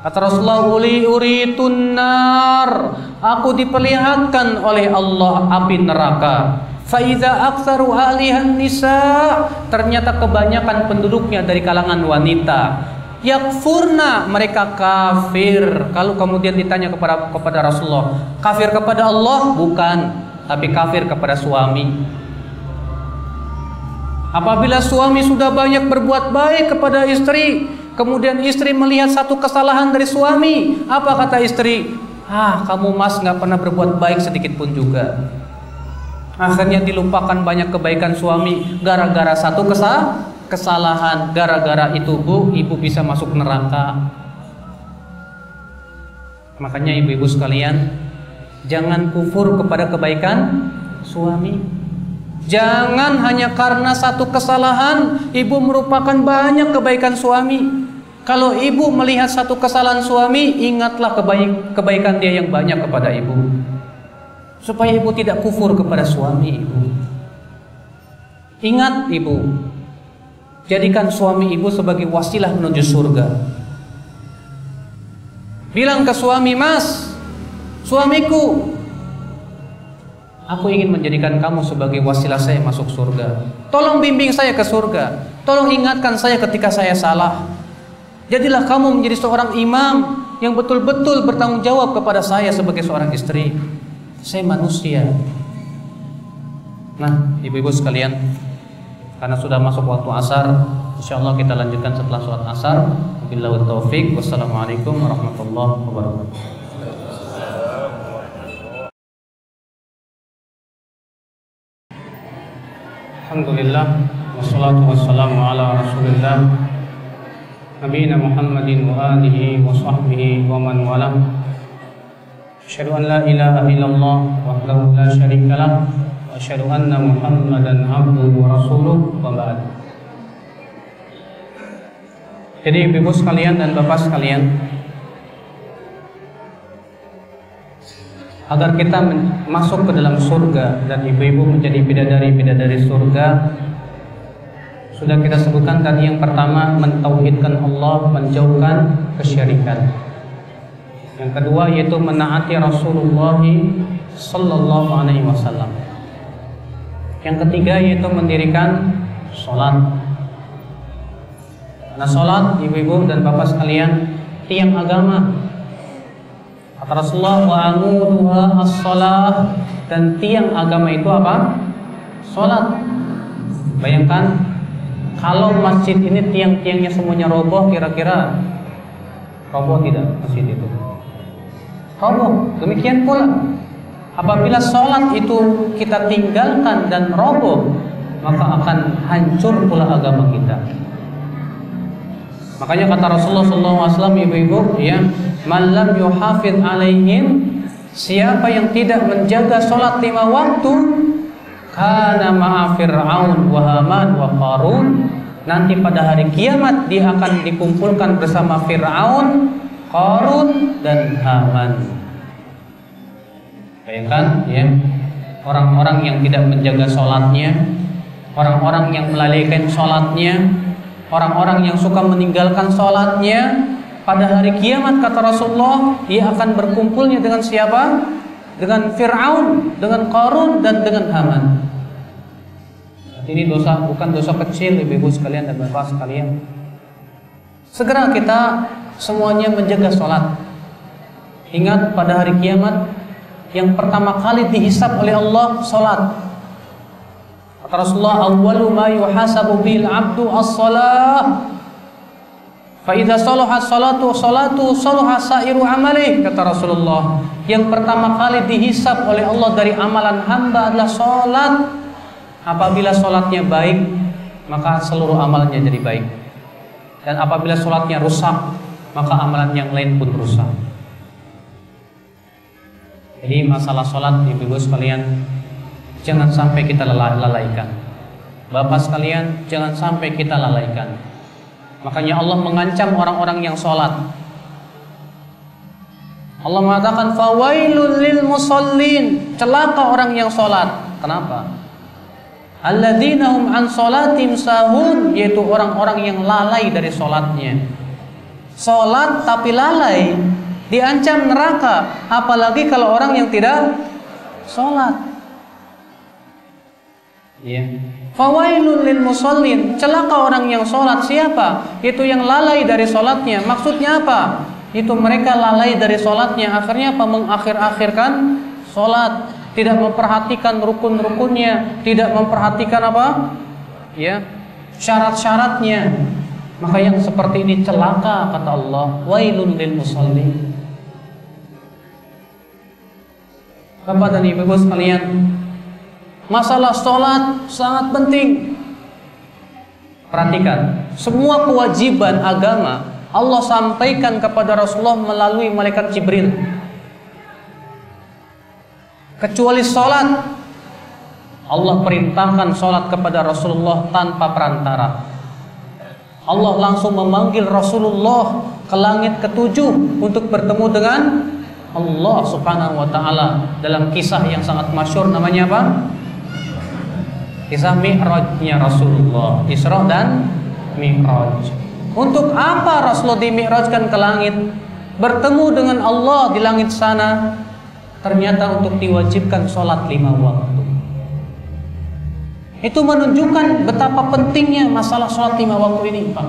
Kata Rasulullah, uritun nar, aku diperlihatkan oleh Allah api neraka. Faiza aktsaru ahlihan nisa, ternyata kebanyakan penduduknya dari kalangan wanita. Yakfurna, mereka kafir. Kalau kemudian ditanya kepada Rasulullah, kafir kepada Allah? Bukan, tapi kafir kepada suami. Apabila suami sudah banyak berbuat baik kepada istri, kemudian istri melihat satu kesalahan dari suami, apa kata istri? Kamu mas nggak pernah berbuat baik sedikit pun juga. Akhirnya dilupakan banyak kebaikan suami gara-gara satu kesalahan. Gara-gara itu bu, ibu bisa masuk neraka. Makanya ibu-ibu sekalian, jangan kufur kepada kebaikan suami. Jangan hanya karena satu kesalahan ibu merupakan banyak kebaikan suami. Kalau ibu melihat satu kesalahan suami, ingatlah kebaikan dia yang banyak kepada ibu, supaya ibu tidak kufur kepada suami ibu. Ingat ibu, jadikan suami ibu sebagai wasilah menuju surga. Bilang ke suami, mas, suamiku, aku ingin menjadikan kamu sebagai wasilah saya masuk surga. Tolong bimbing saya ke surga. Tolong ingatkan saya ketika saya salah. Jadilah kamu menjadi seorang imam yang betul-betul bertanggung jawab kepada saya sebagai seorang istri. Saya manusia. Nah, ibu-ibu sekalian, karena sudah masuk waktu asar, insyaallah kita lanjutkan setelah sholat asar. Wabillahi taufik. Wassalamualaikum warahmatullahi wabarakatuh. Alhamdulillah, wassalatu wassalamu ala rasulillah nabiyina Muhammadin wa alihi wa sahbihi wa man walah. Asyhadu an la ilaha illallah wahdahu la syarika lah wa asyhadu anna Muhammadan abduhu wa rasuluh wa ba'd. Jadi ibu sekalian dan bapak sekalian, agar kita masuk ke dalam surga dan ibu-ibu menjadi bidadari-bidadari surga, sudah kita sebutkan tadi. Yang pertama, mentauhidkan Allah, menjauhkan kesyirikan. Yang kedua yaitu menaati Rasulullah sallallahu alaihi wasallam. Yang ketiga yaitu mendirikan sholat. Karena sholat, ibu-ibu dan bapak sekalian, tiang agama. Kata Rasulullah, wa amuduha as-shalah, dan tiang agama itu apa? Sholat. Bayangkan kalau masjid ini tiang-tiangnya semuanya roboh, kira-kira roboh tidak masjid itu? Roboh. Demikian pula apabila sholat itu kita tinggalkan dan roboh, maka akan hancur pula agama kita. Makanya kata Rasulullah SAW, ibu-ibu, ya, man lam yuhafidh alaihim, siapa yang tidak menjaga sholat 5 waktu, kana ma'a Fir'aun wa Haman wa Qarun, nanti pada hari kiamat dia akan dikumpulkan bersama Fir'aun, Qarun dan Haman. Bayangkan ya, orang-orang yang tidak menjaga sholatnya, orang-orang yang melalaikan sholatnya, orang-orang yang suka meninggalkan sholatnya, pada hari kiamat kata Rasulullah, dia akan berkumpulnya dengan siapa? Dengan Fir'aun, dengan Qarun, dan dengan Haman. Ini dosa, bukan dosa kecil, ibu-ibu sekalian dan bapak sekalian. Segera kita semuanya menjaga sholat. Ingat pada hari kiamat, yang pertama kali dihisab oleh Allah sholat. Kata Rasulullah, awwalu ma yuhasabu bil abdu as-salah. Fa idza salahat salatu salaha sairu amali, kata Rasulullah. Yang pertama kali dihisab oleh Allah dari amalan hamba adalah salat. Apabila salatnya baik, maka seluruh amalnya jadi baik. Dan apabila salatnya rusak, maka amalan yang lain pun rusak. Jadi masalah salat, ibu-ibu sekalian, jangan sampai kita lalaikan. Bapak sekalian, jangan sampai kita lalaikan. Makanya Allah mengancam orang-orang yang sholat. Allah mengatakan fawailul lil musallin, celaka orang yang sholat. Kenapa? Alladzina hum an sholatim sahun, yaitu orang-orang yang lalai dari sholatnya. Sholat tapi lalai, diancam neraka. Apalagi kalau orang yang tidak sholat. Ya. Fawailul lil musallin, celaka orang yang sholat. Siapa? Itu yang lalai dari sholatnya. Maksudnya apa? Itu mereka lalai dari sholatnya. Akhirnya apa? Mengakhir-akhirkan sholat, tidak memperhatikan rukun-rukunnya, tidak memperhatikan apa? Ya, syarat-syaratnya. Maka yang seperti ini celaka, kata Allah. Wailul lil musallin. Bapak dan ibu sekalian, masalah sholat sangat penting. Perhatikan, semua kewajiban agama Allah sampaikan kepada Rasulullah melalui malaikat Jibril, kecuali sholat. Allah perintahkan sholat kepada Rasulullah tanpa perantara. Allah langsung memanggil Rasulullah ke langit ketujuh untuk bertemu dengan Allah subhanahu wa ta'ala. Dalam kisah yang sangat masyhur, namanya apa? Kisah Mi'rajnya Rasulullah, Isra dan Mi'raj. Untuk apa Rasulullah dimi'rajkan ke langit? Bertemu dengan Allah di langit sana. Ternyata untuk diwajibkan sholat 5 waktu. Itu menunjukkan betapa pentingnya masalah sholat 5 waktu ini, Pak.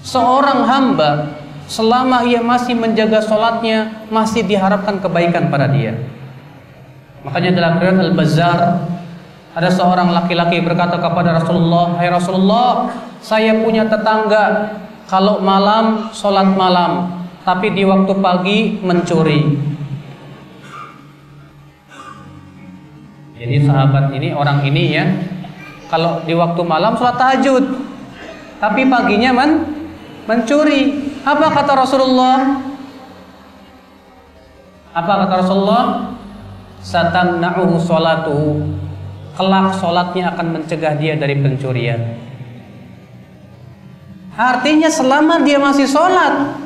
Seorang hamba selama ia masih menjaga sholatnya, masih diharapkan kebaikan pada dia. Makanya dalam riwayat Al-Bazzar, ada seorang laki-laki berkata kepada Rasulullah, "Hai Rasulullah, saya punya tetangga kalau malam sholat malam, tapi di waktu pagi mencuri." Jadi sahabat ini, orang ini ya, kalau di waktu malam sholat tahajud, tapi paginya mencuri. Apa kata Rasulullah? Apa kata Rasulullah? Satamna'uhu sholatuhu. Kelak sholatnya akan mencegah dia dari pencurian. Artinya selama dia masih sholat,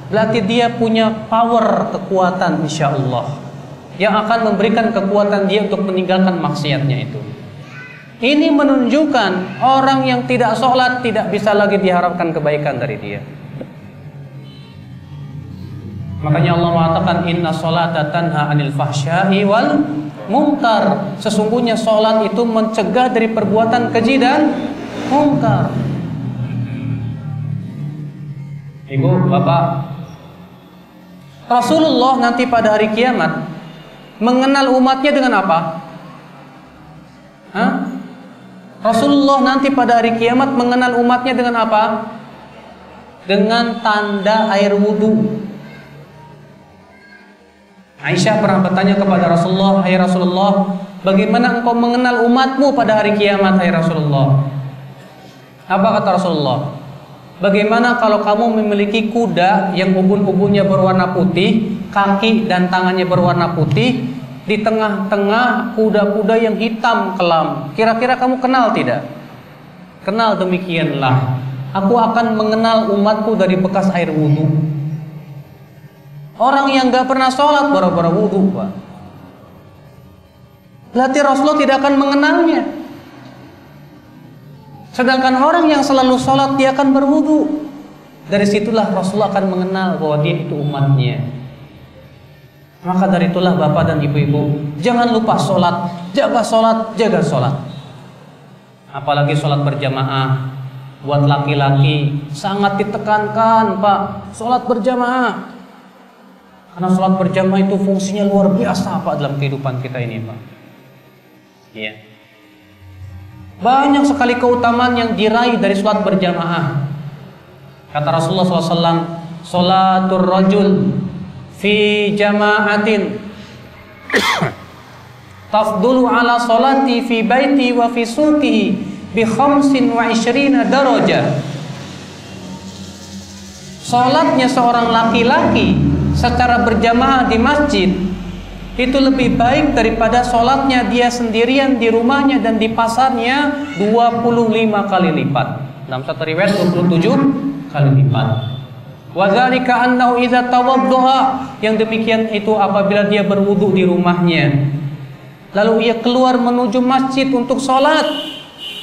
berarti dia punya power, kekuatan insya Allah, yang akan memberikan kekuatan dia untuk meninggalkan maksiatnya itu. Ini menunjukkan orang yang tidak sholat tidak bisa lagi diharapkan kebaikan dari dia. Makanya Allah mengatakan inna sholata tanha anil fahsya'i wal munkar. Sesungguhnya sholat itu mencegah dari perbuatan keji dan munkar. Ibu, bapak, Rasulullah nanti pada hari kiamat mengenal umatnya dengan apa? Rasulullah nanti pada hari kiamat mengenal umatnya dengan apa? Dengan tanda air wudhu. Aisyah pernah bertanya kepada Rasulullah, "Hai Rasulullah, bagaimana engkau mengenal umatmu pada hari kiamat, hai Rasulullah?" Apa kata Rasulullah? "Bagaimana kalau kamu memiliki kuda yang ubun-ubunnya berwarna putih, kaki dan tangannya berwarna putih, di tengah-tengah kuda-kuda yang hitam kelam. Kira-kira kamu kenal tidak?" Kenal, demikianlah aku akan mengenal umatku dari bekas air wudhu. Orang yang gak pernah sholat bara-bara wudhu, Pak. Berarti Rasulullah tidak akan mengenalnya. Sedangkan orang yang selalu sholat dia akan berwudu. Dari situlah Rasulullah akan mengenal bahwa dia itu umatnya. Maka dari itulah bapak dan ibu-ibu, jangan lupa sholat, jaga sholat, jaga sholat. Apalagi sholat berjamaah. Buat laki-laki sangat ditekankan, Pak, sholat berjamaah. Karena sholat berjamaah itu fungsinya luar biasa, Pak, dalam kehidupan kita ini, Pak. Iya. Banyak sekali keutamaan yang diraih dari sholat berjamaah. Kata Rasulullah SAW, sholatul rajul fi jama'atin tafdulu ala sholati fi baiti wa fi suqihi bi 25 darajah. Sholatnya seorang laki-laki secara berjamaah di masjid itu lebih baik daripada sholatnya dia sendirian di rumahnya dan di pasarnya 25 kali lipat. Dalam satu riwayat 27 kali lipat. Wa dzalika annahu idza tawaddaa, yang demikian itu apabila dia berwudu di rumahnya lalu ia keluar menuju masjid untuk sholat,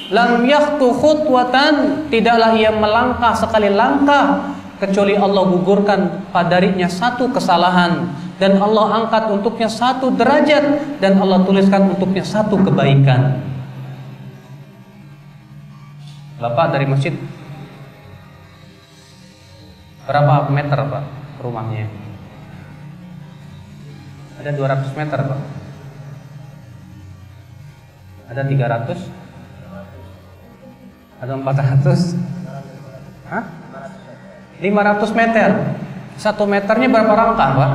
lam yakhtu khutwatan, tidaklah ia melangkah sekali langkah kecuali Allah gugurkan padarinya satu kesalahan dan Allah angkat untuknya satu derajat dan Allah tuliskan untuknya satu kebaikan. Bapak dari masjid berapa meter, Pak, rumahnya? Ada 200 meter, Pak. Ada 300? Ada 400? Hah? 500 meter. 1 meternya berapa langkah, Pak?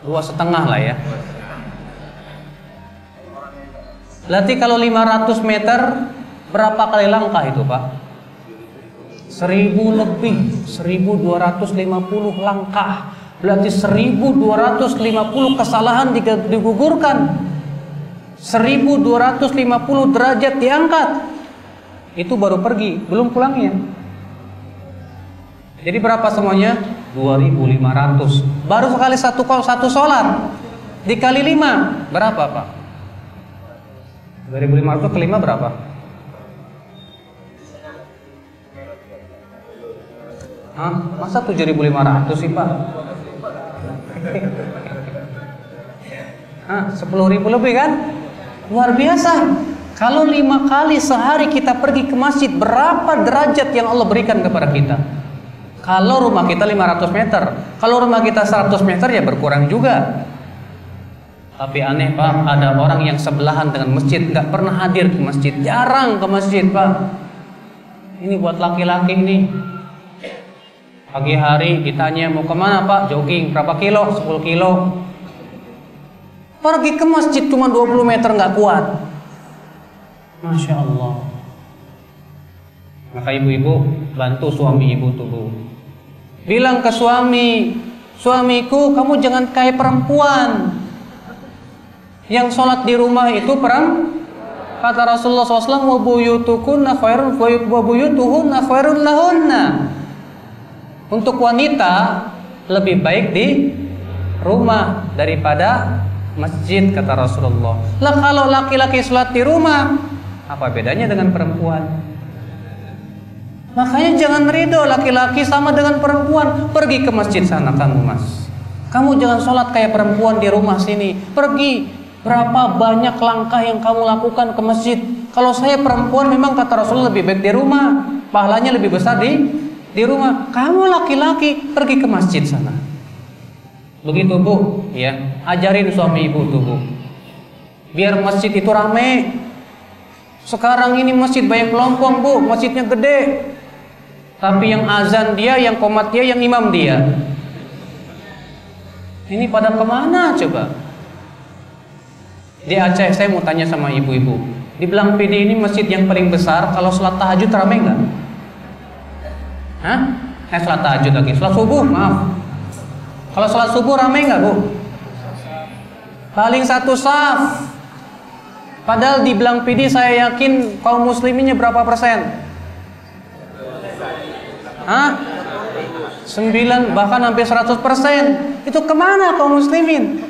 2,5 lah ya. Berarti kalau 500 meter berapa kali langkah itu, Pak? 1000 lebih, 1250 langkah. Berarti 1250 kesalahan digugurkan, 1250 derajat diangkat. Itu baru pergi, belum pulangnya. Jadi berapa semuanya? 2500. Baru sekali satu sholat dikali 5 berapa, Pak? 2500 ke 5 berapa? Hah? Masa 7500 sih, Pak? Hah? 10.000 lebih kan? Luar biasa. Kalau 5 kali sehari kita pergi ke masjid, berapa derajat yang Allah berikan kepada kita? Kalau rumah kita 500 meter, kalau rumah kita 100 meter ya berkurang juga. Tapi aneh, Pak, ada orang yang sebelahan dengan masjid, gak pernah hadir ke masjid, jarang ke masjid, Pak. Ini buat laki-laki nih. Pagi hari ditanya mau kemana, Pak? Jogging, berapa kilo? 10 kilo. Pergi ke masjid cuma 20 meter gak kuat. Masya Allah. Maka ibu-ibu bantu suami ibu tuh. Bilang ke suami, suamiku kamu jangan kayak perempuan yang sholat di rumah itu kata Rasulullah SAW, wa buyutukunna khairun wa buyutuhunna khairun lahunna. Untuk wanita lebih baik di rumah daripada masjid, kata Rasulullah. Lah kalau laki-laki sholat di rumah, apa bedanya dengan perempuan? Makanya jangan ridho laki-laki sama dengan perempuan. Pergi ke masjid sana kamu, Mas. Kamu jangan sholat kayak perempuan di rumah sini. Pergi. Berapa banyak langkah yang kamu lakukan ke masjid. Kalau saya perempuan memang kata Rasulullah lebih baik di rumah, pahalanya lebih besar di rumah. Kamu laki-laki pergi ke masjid sana. Begitu, Bu, ya. Ajarin suami ibu tuh, Bu. Biar masjid itu rame. Sekarang ini masjid banyak kelompok, Bu. Masjidnya gede. Tapi yang azan dia, yang qomat dia, yang imam dia. Ini pada kemana coba? Di Aceh saya mau tanya sama ibu-ibu. Di Belang PD ini masjid yang paling besar. Kalau sholat tahajud rame nggak? Hah? Sholat tahajud lagi. Sholat subuh, maaf. Kalau sholat subuh rame nggak, Bu? Paling satu saf. Padahal di Belang PD saya yakin kaum musliminnya berapa persen? Hah? 9 bahkan hampir 100%. Itu kemana kaum muslimin?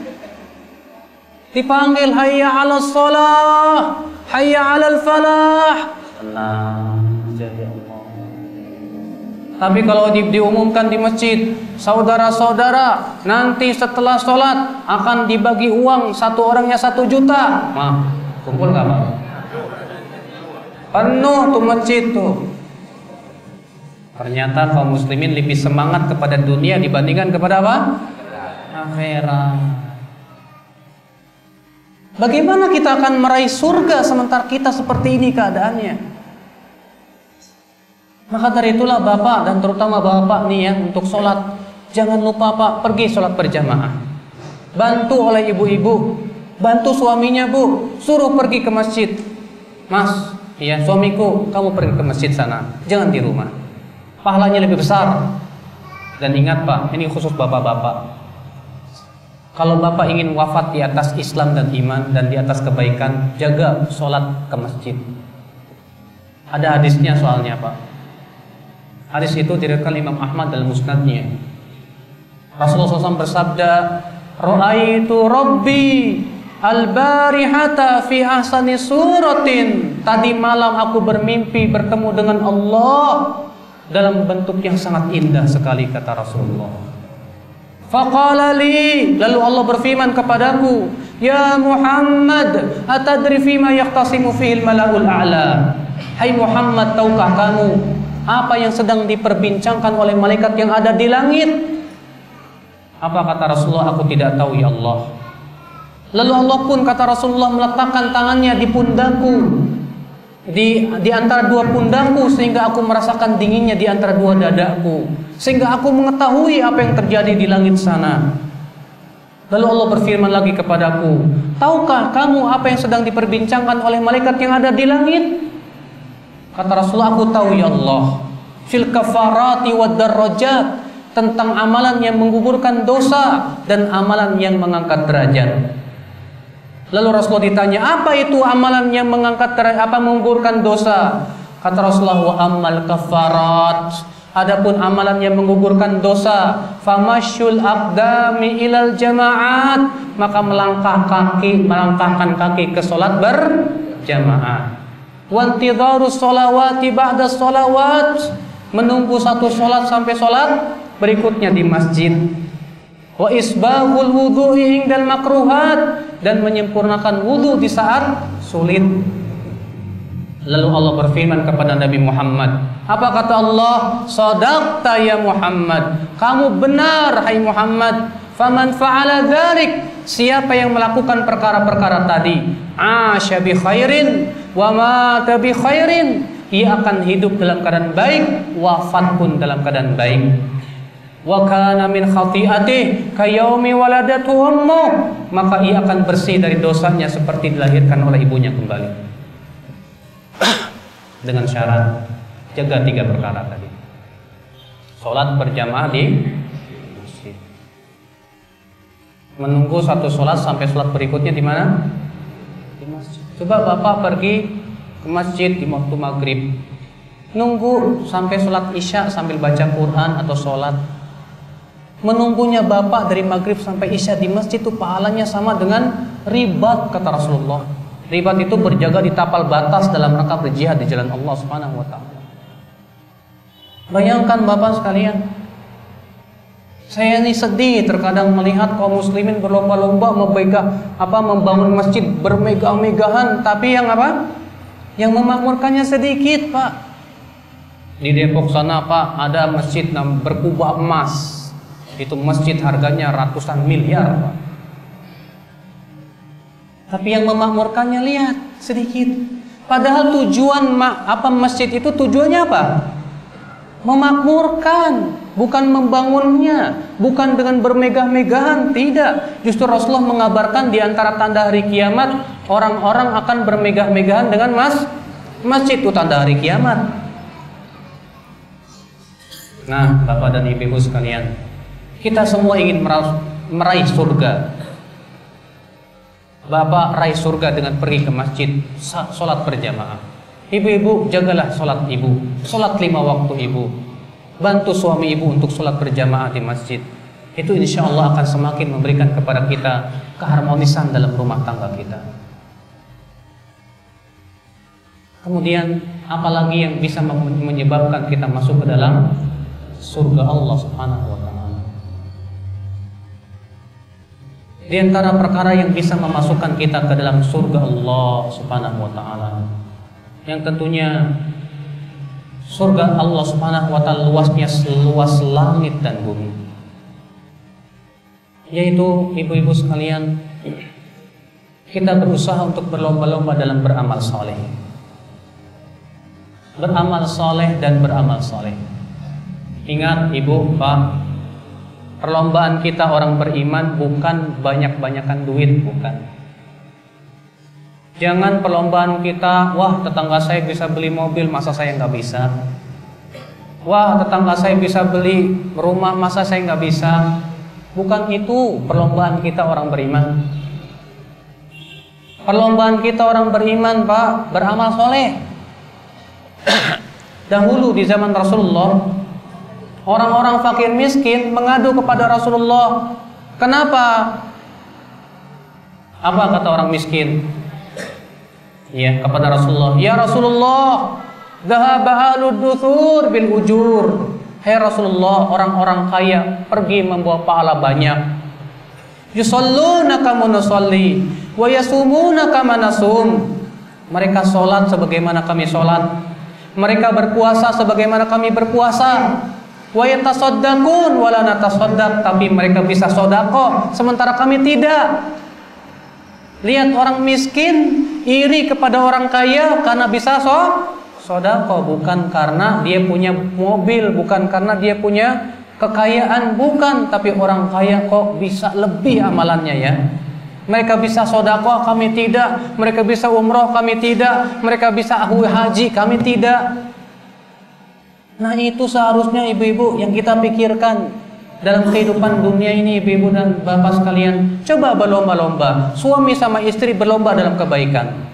Dipanggil hayya 'alas shalah, hayya 'alal falah. Tenang saja ya Allah. Tapi kalau diumumkan di masjid, saudara-saudara, nanti setelah sholat akan dibagi uang, satu orangnya 1 juta. Nah, kumpul nggak Pak? Penuh tuh masjid tuh. Ternyata kaum muslimin lebih semangat kepada dunia dibandingkan kepada apa? Akhirat. Bagaimana kita akan meraih surga sementara kita seperti ini keadaannya? Maka dari itulah Bapak dan terutama Bapak nih ya, untuk sholat jangan lupa Pak, pergi sholat berjamaah. Bantu oleh ibu-ibu, bantu suaminya Bu, suruh pergi ke masjid. Mas, ya suamiku, kamu pergi ke masjid sana, jangan di rumah. Pahalanya lebih besar. Dan ingat Pak, ini khusus bapak-bapak. Kalau Bapak ingin wafat di atas Islam dan iman dan di atas kebaikan, jaga sholat ke masjid. Ada hadisnya soalnya Pak. Hadis itu diriwayatkan Imam Ahmad dalam musnadnya. Rasulullah SAW bersabda, "Ra'aitu Rabbi al-barihata fi ahsani suratin." Tadi malam aku bermimpi bertemu dengan Allah dalam bentuk yang sangat indah sekali, kata Rasulullah. Faqala li, lalu Allah berfirman kepadaku, "Ya Muhammad, atadri fima yaqtasimu fihi al-mala'ul a'la?" Hai Muhammad, tahukah kamu apa yang sedang diperbincangkan oleh malaikat yang ada di langit? Apa kata Rasulullah? Aku tidak tahu ya Allah. Lalu Allah pun kata Rasulullah meletakkan tangannya di pundakku, di antara 2 pundakku, sehingga aku merasakan dinginnya di antara 2 dadaku, sehingga aku mengetahui apa yang terjadi di langit sana. Lalu Allah berfirman lagi kepadaku, tahukah kamu apa yang sedang diperbincangkan oleh malaikat yang ada di langit? Kata Rasulullah, aku tahu ya Allah. Fil kafarati wad darajat, tentang amalan yang menggugurkan dosa dan amalan yang mengangkat derajat. Lalu Rasulullah ditanya, apa itu amalan yang mengangkat derajat, apa menggugurkan dosa? Kata Rasulullah, wa ammal kafarat, adapun amalan yang menggugurkan dosa, famashul aqdami ilal jamaat, maka melangkahkan kaki ke salat berjamaah. Wantidharus sholawati ba'da sholawat, menunggu satu sholat sampai sholat berikutnya di masjid. Wa isbahul wudhu'i indal makruhat, dan menyempurnakan wudhu di saat sulit. Lalu Allah berfirman kepada Nabi Muhammad, apa kata Allah? Shadaqta ya Muhammad, kamu benar hai Muhammad. Faman fa'ala dzalik, siapa yang melakukan perkara-perkara tadi, asya bi khairin wa mata bi khairin, ia akan hidup dalam keadaan baik, wafat pun dalam keadaan baik. Wa kana min khati'atihi kayaumi waladatu ummu, maka ia akan bersih dari dosanya seperti dilahirkan oleh ibunya kembali. Dengan syarat jaga 3 perkara tadi. Salat berjamaah di masjid. Menunggu satu salat sampai salat berikutnya di mana? Di masjid. Coba Bapak pergi ke masjid di waktu maghrib, nunggu sampai sholat isya sambil baca Quran atau sholat. Menunggunya Bapak dari maghrib sampai isya di masjid itu pahalanya sama dengan ribat, kata Rasulullah. Ribat itu berjaga di tapal batas dalam rangka berjihad di jalan Allah Subhanahu wa ta'ala. Bayangkan Bapak sekalian, saya ini sedih terkadang melihat kaum muslimin berlomba-lomba membangun masjid bermegah-megahan, tapi yang apa? Yang memakmurkannya sedikit, Pak. Di Depok sana, Pak, ada masjid berkubah emas. Itu masjid harganya ratusan miliar, Pak. Tapi yang memakmurkannya lihat sedikit. Padahal tujuan masjid itu tujuannya apa? Memakmurkan, bukan membangunnya, bukan dengan bermegah-megahan, tidak. Justru Rasulullah mengabarkan di antara tanda hari kiamat, orang-orang akan bermegah-megahan dengan masjid, itu tanda hari kiamat. Nah, Bapak dan Ibu sekalian, kita semua ingin meraih surga. Bapak raih surga dengan pergi ke masjid, sholat berjamaah. Ibu-ibu, jagalah sholat ibu, sholat 5 waktu ibu. Bantu suami ibu untuk sholat berjamaah di masjid. itu insya Allah akan semakin memberikan kepada kita keharmonisan dalam rumah tangga kita. Kemudian apalagi yang bisa menyebabkan kita masuk ke dalam surga Allah Subhanahu wa taala? Di antara perkara yang bisa memasukkan kita ke dalam surga Allah Subhanahu wa taala, yang tentunya surga Allah Subhanahu wa taala luasnya seluas langit dan bumi, yaitu ibu-ibu sekalian, kita berusaha untuk berlomba-lomba dalam beramal soleh. Beramal soleh dan beramal soleh. Ingat ibu, pak, perlombaan kita orang beriman bukan banyak-banyakan duit, bukan. Jangan perlombaan kita, wah tetangga saya bisa beli mobil, masa saya nggak bisa. Wah tetangga saya bisa beli rumah, masa saya nggak bisa. Bukan itu perlombaan kita orang beriman. Perlombaan kita orang beriman, pak, beramal soleh. Dahulu di zaman Rasulullah, orang-orang fakir miskin mengadu kepada Rasulullah. Kenapa? Apa kata orang miskin? Ya, kepada Rasulullah, ya Rasulullah, dhahaba ahlud duthur bil ujur. Hai Rasulullah, orang-orang kaya pergi membawa pahala banyak. Yusalluna kama nusalli wa yasumuna kama nasum. Mereka sholat sebagaimana kami sholat. Mereka berpuasa sebagaimana kami berpuasa. Wa yatasaddaqun wa la natasaddaq, tapi mereka bisa sedekah sementara kami tidak. Lihat orang miskin iri kepada orang kaya karena bisa sedekah, bukan karena dia punya mobil, bukan karena dia punya kekayaan, bukan, tapi orang kaya kok bisa lebih amalannya ya. Mereka bisa sedekah, kami tidak. Mereka bisa umroh, kami tidak. Mereka bisa haji, kami tidak. Nah itu seharusnya ibu-ibu yang kita pikirkan dalam kehidupan dunia ini, ibu-ibu dan bapak sekalian. Coba berlomba-lomba, suami sama istri berlomba dalam kebaikan.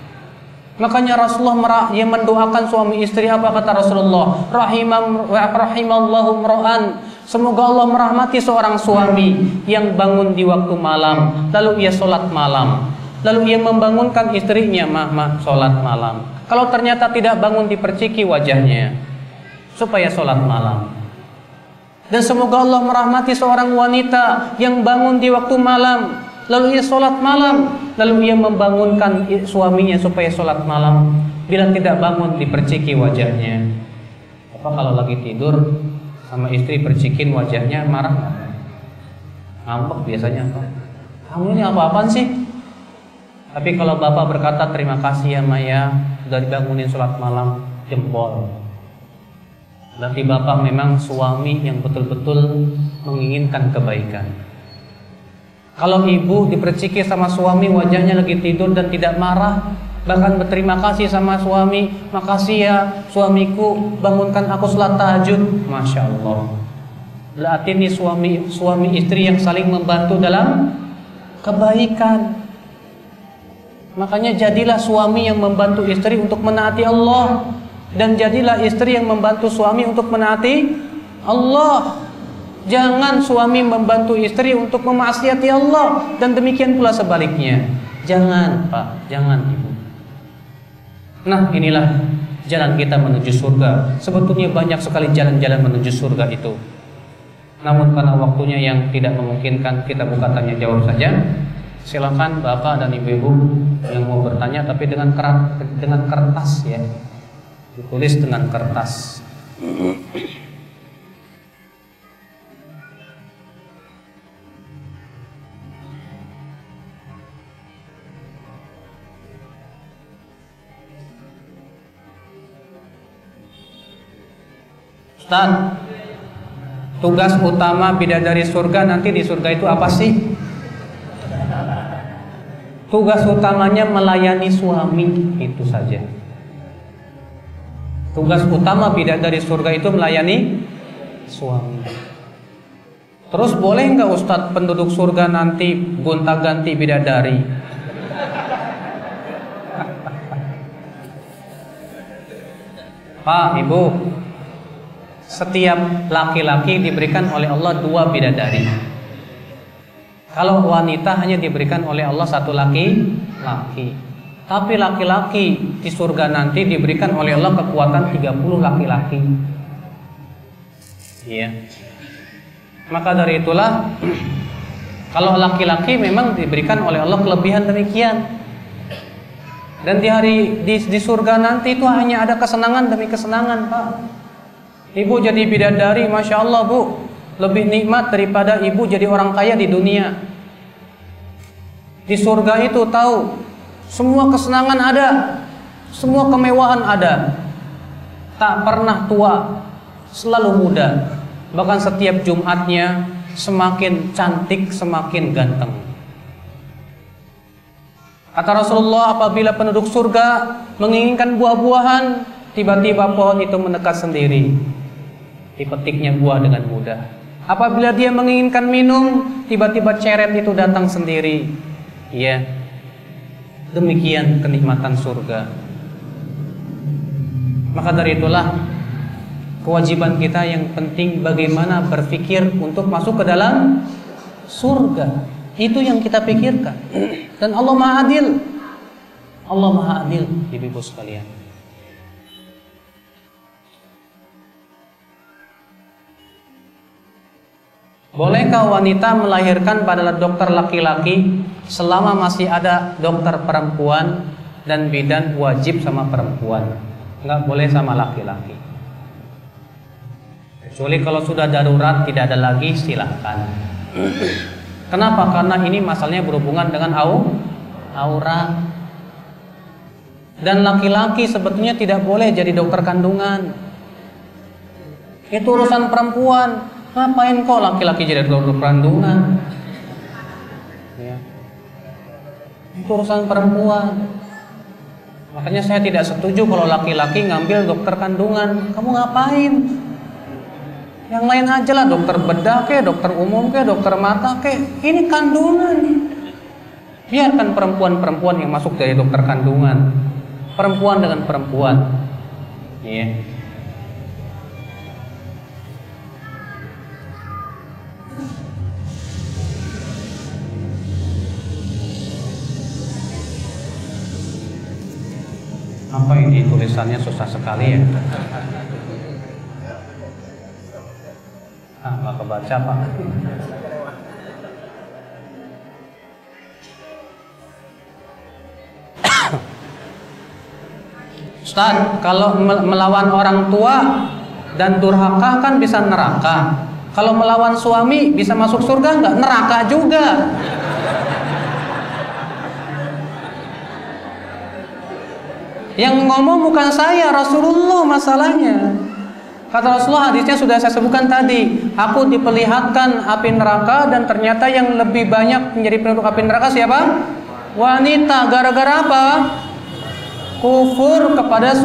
Makanya Rasulullah yang mendoakan suami istri, apa kata Rasulullah? Rahimallahu mra'an, semoga Allah merahmati seorang suami yang bangun di waktu malam, lalu ia sholat malam, lalu ia membangunkan istrinya, mah sholat malam. Kalau ternyata tidak bangun, diperciki wajahnya supaya sholat malam. Dan semoga Allah merahmati seorang wanita yang bangun di waktu malam, lalu ia sholat malam, lalu ia membangunkan suaminya supaya sholat malam. Bila tidak bangun, diperciki wajahnya. Apa kalau lagi tidur sama istri percikin wajahnya, marah nggak? Ngambek biasanya, apa? Kamu ini apa-apaan sih? Tapi kalau bapak berkata terima kasih ya Maya, sudah dibangunin sholat malam, jempol. Berarti bapak memang suami yang betul-betul menginginkan kebaikan. Kalau ibu diperciki sama suami wajahnya lagi tidur dan tidak marah, bahkan berterima kasih sama suami, makasih ya suamiku bangunkan aku sholat tahajud, masya Allah. Berarti ini suami istri yang saling membantu dalam kebaikan. Makanya jadilah suami yang membantu istri untuk menaati Allah, dan jadilah istri yang membantu suami untuk menaati Allah. Jangan suami membantu istri untuk memaksiati Allah, dan demikian pula sebaliknya. Jangan Pak, jangan Ibu. Nah inilah jalan kita menuju surga. Sebetulnya banyak sekali jalan-jalan menuju surga itu. Namun karena waktunya yang tidak memungkinkan, kita buka tanya jawab saja. Silakan Bapak dan Ibu-ibu yang mau bertanya, tapi dengan kertas ya. Ditulis dengan kertas. Ustaz, tugas utama bidadari surga nanti di surga itu apa sih? Tugas utamanya melayani suami, itu saja. Tugas utama bidadari surga itu melayani suami. Terus boleh nggak Ustadz penduduk surga nanti gonta-ganti bidadari? Pak, Ibu, setiap laki-laki diberikan oleh Allah 2 bidadari. Kalau wanita hanya diberikan oleh Allah satu laki-laki. Tapi laki-laki di surga nanti diberikan oleh Allah kekuatan 30 laki-laki. Iya. Maka dari itulah kalau laki-laki memang diberikan oleh Allah kelebihan demikian. Dan di surga nanti itu hanya ada kesenangan demi kesenangan, Pak. Ibu jadi bidadari, Masya Allah, Bu, lebih nikmat daripada ibu jadi orang kaya di dunia. Di surga itu tahu semua kesenangan ada, semua kemewahan ada. Tak pernah tua, selalu muda. Bahkan setiap Jumatnya semakin cantik, semakin ganteng. Kata Rasulullah, apabila penduduk surga menginginkan buah-buahan, tiba-tiba pohon itu mendekat sendiri. Dipetiknya buah dengan mudah. Apabila dia menginginkan minum, tiba-tiba ceret itu datang sendiri. Iya. Demikian kenikmatan surga. Maka dari itulah kewajiban kita yang penting bagaimana berpikir untuk masuk ke dalam surga. Itu yang kita pikirkan. Dan Allah Maha Adil. Allah Maha Adil, ibu-ibu sekalian. Bolehkah wanita melahirkan pada dokter laki-laki selama masih ada dokter perempuan dan bidan wajib sama perempuan? Enggak boleh sama laki-laki. Kecuali kalau sudah darurat tidak ada lagi, silahkan. Kenapa? Karena ini masalahnya berhubungan dengan aurat. Dan laki-laki sebetulnya tidak boleh jadi dokter kandungan. Itu urusan perempuan. Ngapain kok laki-laki jadi dokter kandungan? Ya. Itu urusan perempuan. Makanya saya tidak setuju kalau laki-laki ngambil dokter kandungan. Kamu ngapain? Yang lain aja lah, dokter bedah ke, dokter umum ke, dokter mata ke. Ini kandungan. Biarkan perempuan-perempuan yang masuk dari dokter kandungan. Perempuan dengan perempuan. Iya. Apa ini tulisannya susah sekali ya? Nggak kebaca, Pak. Ustaz, kalau melawan orang tua dan durhaka kan bisa neraka. Kalau melawan suami bisa masuk surga nggak? Neraka juga. Yang ngomong bukan saya, Rasulullah masalahnya. Kata Rasulullah, hadisnya sudah saya sebutkan tadi. Aku diperlihatkan api neraka dan ternyata yang lebih banyak menjadi penduduk api neraka siapa? Wanita. Gara-gara apa? Kufur kepada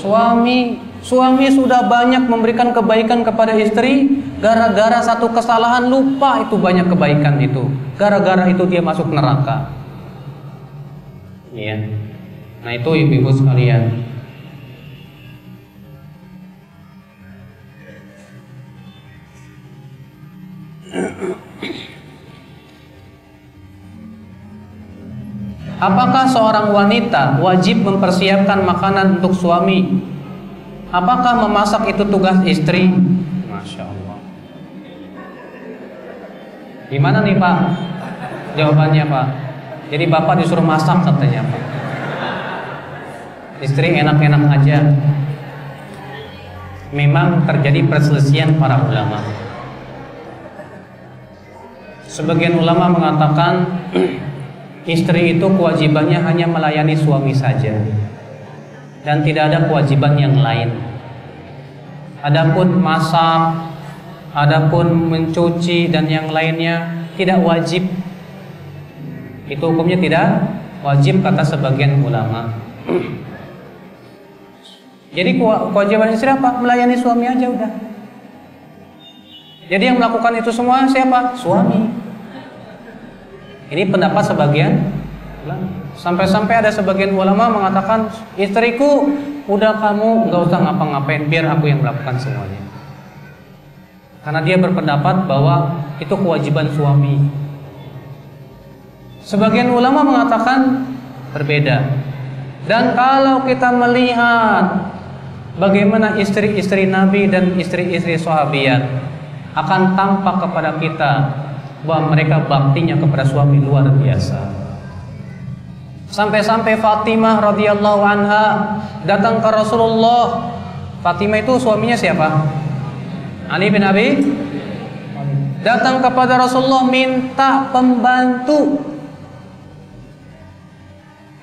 suami. Suami sudah banyak memberikan kebaikan kepada istri, gara-gara satu kesalahan lupa itu banyak kebaikan itu. Gara-gara itu dia masuk neraka. Iya. Nah itu ibu-ibu sekalian. Apakah seorang wanita wajib mempersiapkan makanan untuk suami? Apakah memasak itu tugas istri? Masya Allah. Gimana nih Pak? Jawabannya Pak. Jadi Bapak disuruh masak katanya Pak. Istri enak-enak aja. Memang terjadi perselisihan para ulama. Sebagian ulama mengatakan istri itu kewajibannya hanya melayani suami saja dan tidak ada kewajiban yang lain. Adapun masak, adapun mencuci dan yang lainnya tidak wajib. Itu hukumnya tidak wajib kata sebagian ulama. Jadi kewajiban istri apa? Melayani suami aja udah. Jadi yang melakukan itu semua siapa? Suami. Ini pendapat sebagian ulama. Sampai-sampai ada sebagian ulama mengatakan, istriku udah kamu gak usah ngapa-ngapain, biar aku yang melakukan semuanya. Karena dia berpendapat bahwa itu kewajiban suami. Sebagian ulama mengatakan berbeda. Dan kalau kita melihat bagaimana istri-istri Nabi dan istri-istri sahabiat, akan tampak kepada kita bahwa mereka baktinya kepada suami luar biasa. Sampai-sampai Fatimah radhiyallahu anha datang ke Rasulullah. Fatimah itu suaminya siapa? Ali bin Abi. Datang kepada Rasulullah minta pembantu.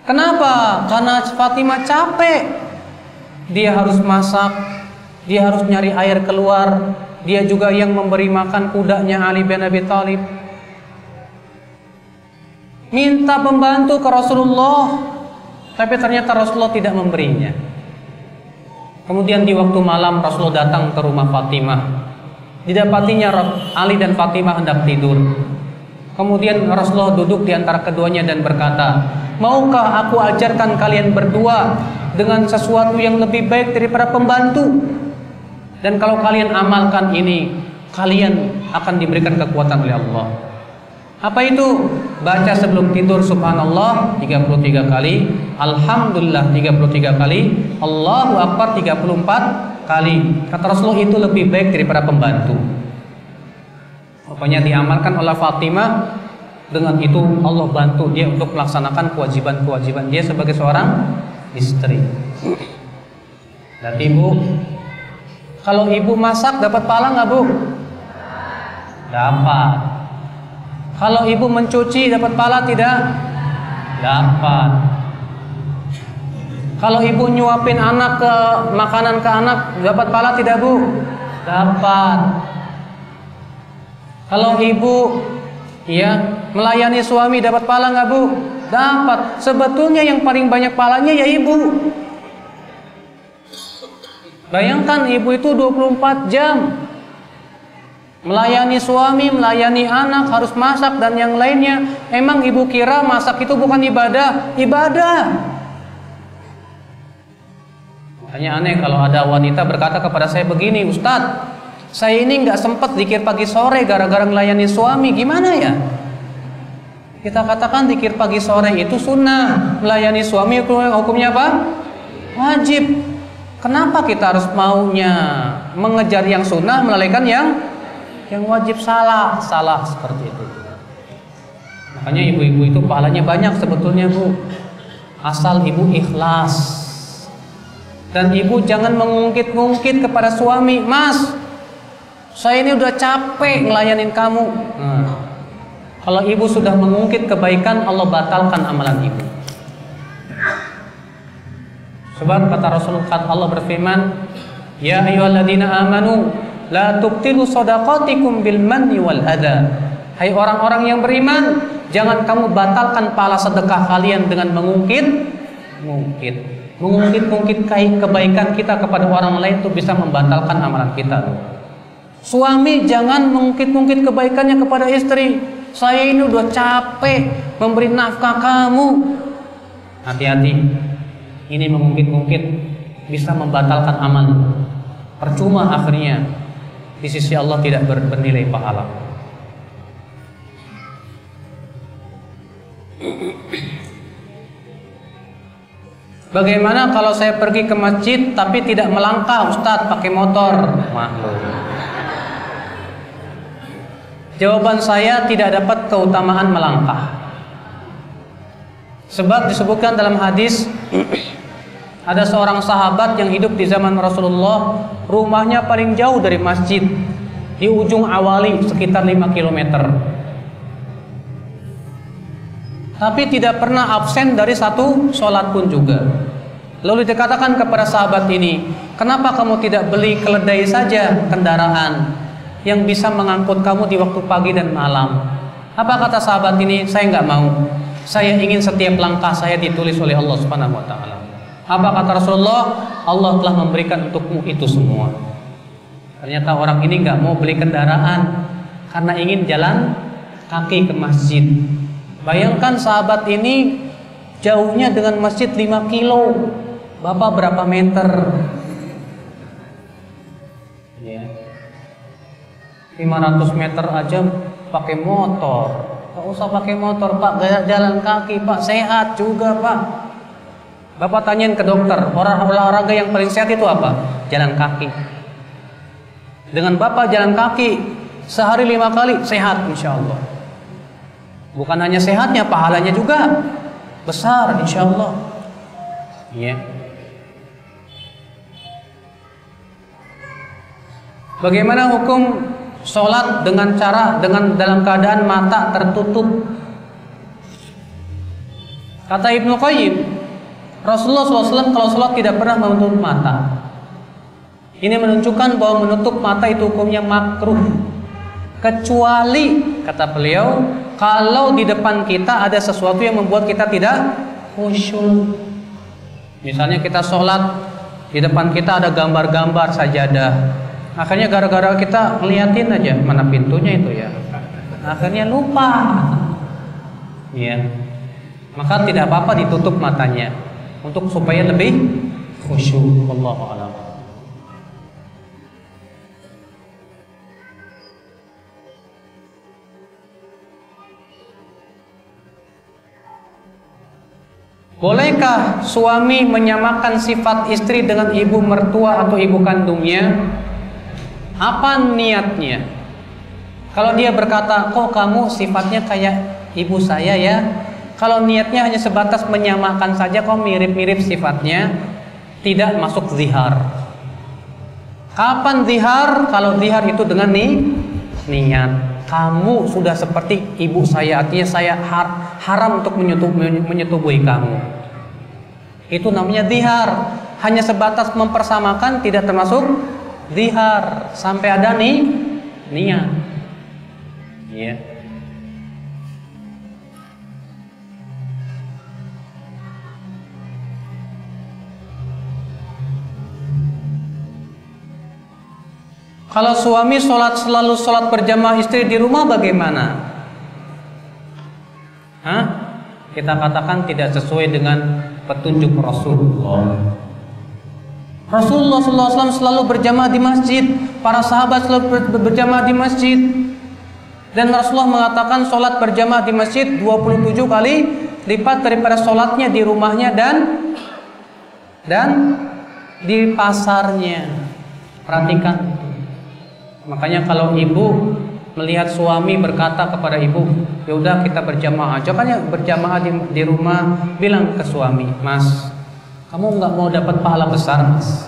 Kenapa? Karena Fatimah capek. Dia harus masak, dia harus nyari air keluar, dia juga yang memberi makan kudanya Ali bin Abi Thalib. Minta pembantu ke Rasulullah, tapi ternyata Rasulullah tidak memberinya. Kemudian di waktu malam Rasulullah datang ke rumah Fatimah. Didapatinya Ali dan Fatimah hendak tidur. Kemudian Rasulullah duduk di antara keduanya dan berkata, "Maukah aku ajarkan kalian berdua dengan sesuatu yang lebih baik daripada pembantu? Dan kalau kalian amalkan ini, kalian akan diberikan kekuatan oleh Allah." Apa itu? Baca sebelum tidur subhanallah 33 kali, alhamdulillah 33 kali, Allahu akbar 34 kali. Kata Rasulullah itu lebih baik daripada pembantu. Pokoknya diamalkan oleh Fatimah. Dengan itu Allah bantu dia untuk melaksanakan kewajiban-kewajiban dia sebagai seorang istri. Dan ibu, kalau ibu masak dapat pahala nggak bu? Dapat. Kalau ibu mencuci dapat pahala tidak? Dapat. Kalau ibu nyuapin anak ke makanan ke anak dapat pahala tidak bu? Dapat. Kalau ibu melayani suami dapat pahala nggak bu? Dapat. Sebetulnya yang paling banyak pahalanya ya ibu. Bayangkan ibu itu 24 jam melayani suami, melayani anak, harus masak dan yang lainnya. Emang ibu kira masak itu bukan ibadah? Ibadah. Makanya aneh kalau ada wanita berkata kepada saya begini, "Ustadz, saya ini nggak sempat zikir pagi sore gara-gara melayani suami." Gimana ya? Kita katakan zikir pagi sore itu sunnah, melayani suami hukumnya apa? Wajib. Kenapa kita harus maunya mengejar yang sunnah melalaikan yang wajib? Salah seperti itu. Makanya ibu-ibu itu pahalanya banyak sebetulnya bu, asal ibu ikhlas. Dan ibu jangan mengungkit-ungkit kepada suami, "Mas, saya ini udah capek ngelayanin kamu." Kalau ibu sudah mengungkit kebaikan, Allah batalkan amalan ibu. Sebab kata Rasulullah, Allah berfirman, "Ya ayyuhalladzina amanu la tubtilu shadaqatikum bil manni wal adha." Hai orang-orang yang beriman, jangan kamu batalkan pahala sedekah kalian dengan mengungkit kebaikan kita kepada orang lain, itu bisa membatalkan amalan kita. Suami jangan mengungkit kebaikannya kepada istri. "Saya ini udah capek memberi nafkah kamu." Hati-hati. Ini mengungkit bisa membatalkan amal. Percuma akhirnya di sisi Allah tidak bernilai pahala. Bagaimana kalau saya pergi ke masjid tapi tidak melangkah Ustadz, pakai motor? Maklum. Jawaban saya tidak dapat keutamaan melangkah. Sebab disebutkan dalam hadis ada seorang sahabat yang hidup di zaman Rasulullah, rumahnya paling jauh dari masjid, di ujung Awali sekitar 5 km. Tapi tidak pernah absen dari satu sholat pun juga. Lalu dikatakan kepada sahabat ini, "Kenapa kamu tidak beli keledai saja kendaraan yang bisa mengangkut kamu di waktu pagi dan malam?" Apa kata sahabat ini? "Saya nggak mau. Saya ingin setiap langkah saya ditulis oleh Allah Subhanahu wa taala." Apa kata Rasulullah? "Allah telah memberikan untukmu itu semua." Ternyata orang ini nggak mau beli kendaraan karena ingin jalan kaki ke masjid. Bayangkan sahabat ini jauhnya dengan masjid 5 kilo. Bapak berapa meter? Ya. 500 meter aja pakai motor. Gak usah pakai motor Pak, jalan kaki Pak, sehat juga Pak. Bapak tanyain ke dokter, olahraga yang paling sehat itu apa? Jalan kaki. Dengan Bapak jalan kaki sehari 5 kali, sehat insya Allah. Bukan hanya sehatnya, pahalanya juga besar insya Allah. Ya. Bagaimana hukum sholat dengan dalam keadaan mata tertutup? Kata Ibnu Qayyim, Rasulullah SAW kalau sholat tidak pernah menutup mata. Ini menunjukkan bahwa menutup mata itu hukumnya makruh, kecuali kata beliau kalau di depan kita ada sesuatu yang membuat kita tidak khusyuk. Misalnya kita sholat, di depan kita ada gambar-gambar sajadah, akhirnya gara-gara kita ngeliatin aja mana pintunya itu ya, akhirnya lupa. Ya, maka tidak apa-apa ditutup matanya untuk supaya lebih khusyuk. Wallahu a'lam. Bolehkah suami menyamakan sifat istri dengan ibu mertua atau ibu kandungnya? Apa niatnya? Kalau dia berkata, kok kamu sifatnya kayak ibu saya ya? Kalau niatnya hanya sebatas menyamakan saja, kok mirip-mirip sifatnya, tidak masuk zihar. Kapan zihar? Kalau zihar itu dengan niat. Kamu sudah seperti ibu saya, artinya saya haram untuk menyetubuhi kamu. Itu namanya zihar. Hanya sebatas mempersamakan, tidak termasuk zihar sampai ada niat. Ya. Kalau suami selalu sholat berjamaah, istri di rumah bagaimana? Kita katakan tidak sesuai dengan petunjuk Rasulullah. Rasulullah SAW selalu berjamaah di masjid, para sahabat selalu berjamaah di masjid, dan Rasulullah mengatakan sholat berjamaah di masjid 27 kali lipat daripada sholatnya di rumahnya dan di pasarnya. Perhatikan. Makanya kalau ibu melihat suami berkata kepada ibu, ya udah kita berjamaah aja, kan ya berjamaah di rumah, bilang ke suami, Mas, kamu nggak mau dapat pahala besar, Mas?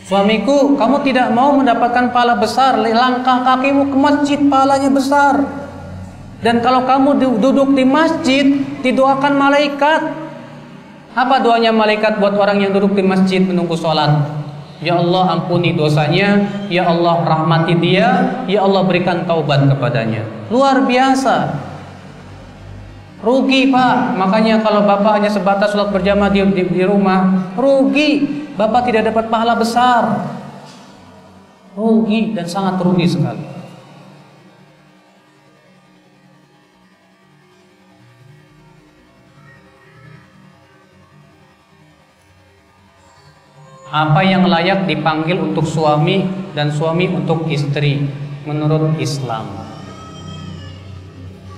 Suamiku, kamu tidak mau mendapatkan pahala besar, langkah kakimu ke masjid, pahalanya besar. Dan kalau kamu duduk di masjid, didoakan malaikat. Apa doanya malaikat buat orang yang duduk di masjid menunggu sholat? Ya Allah ampuni dosanya, ya Allah rahmati dia, ya Allah berikan taubat kepadanya. Luar biasa. Rugi Pak, makanya kalau Bapak hanya sebatas sholat berjamaah di rumah, rugi. Bapak tidak dapat pahala besar. Rugi dan sangat rugi sekali. Apa yang layak dipanggil untuk suami dan suami untuk istri menurut Islam?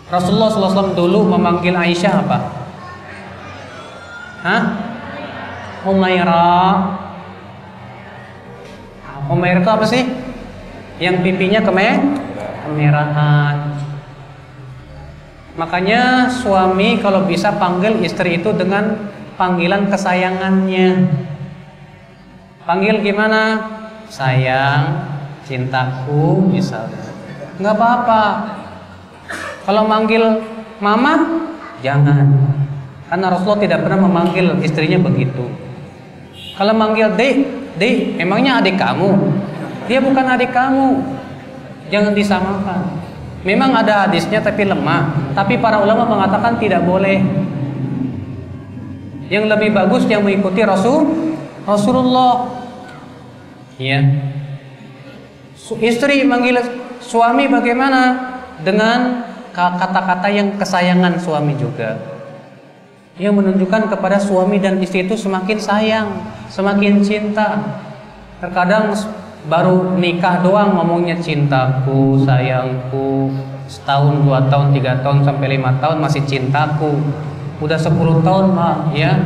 Rasulullah SAW dulu memanggil Aisyah apa? Humairah. Humairah itu apa sih? Yang pipinya kemerahan. Makanya suami kalau bisa panggil istri itu dengan panggilan kesayangannya. Panggil gimana? Sayang, cintaku, misalnya. Nggak apa-apa. Kalau manggil mama, jangan. Karena Rasulullah tidak pernah memanggil istrinya begitu. Kalau manggil dek, emangnya adik kamu? Dia bukan adik kamu. Jangan disamakan. Memang ada hadisnya tapi lemah. Tapi para ulama mengatakan tidak boleh. Yang lebih bagus yang mengikuti Rasulullah. Ya. Istri manggil suami bagaimana? Dengan kata-kata yang kesayangan suami juga. Yang menunjukkan kepada suami dan istri itu semakin sayang, semakin cinta. Terkadang baru nikah doang ngomongnya cintaku, sayangku, setahun, 2 tahun, 3 tahun sampai 5 tahun masih cintaku. Udah 10 tahun mah ya,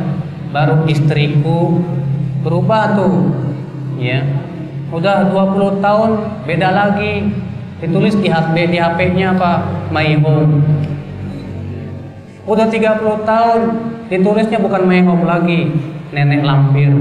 baru istriku, berubah tuh ya. Udah 20 tahun beda lagi, ditulis di HP-nya apa? My home. Udah 30 tahun ditulisnya bukan my home lagi, nenek lampir.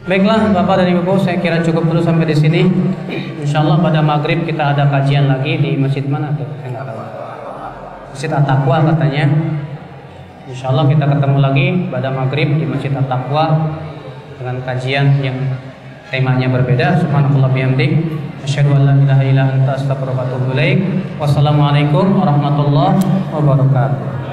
Baiklah Bapak dan Ibu, saya kira cukup dulu sampai di sini. Insyaallah pada maghrib kita ada kajian lagi di masjid mana tuh? Saya nggak tahu. Masjid At-Taqwa katanya. Insyaallah kita ketemu lagi pada maghrib di Masjid At-Taqwa dengan kajian yang temanya berbeda. Subhanallah bihamdik, asyhadu an la ilaha illa anta, astaghfiruka wa atubu ilaik. Wassalamualaikum warahmatullahi wabarakatuh.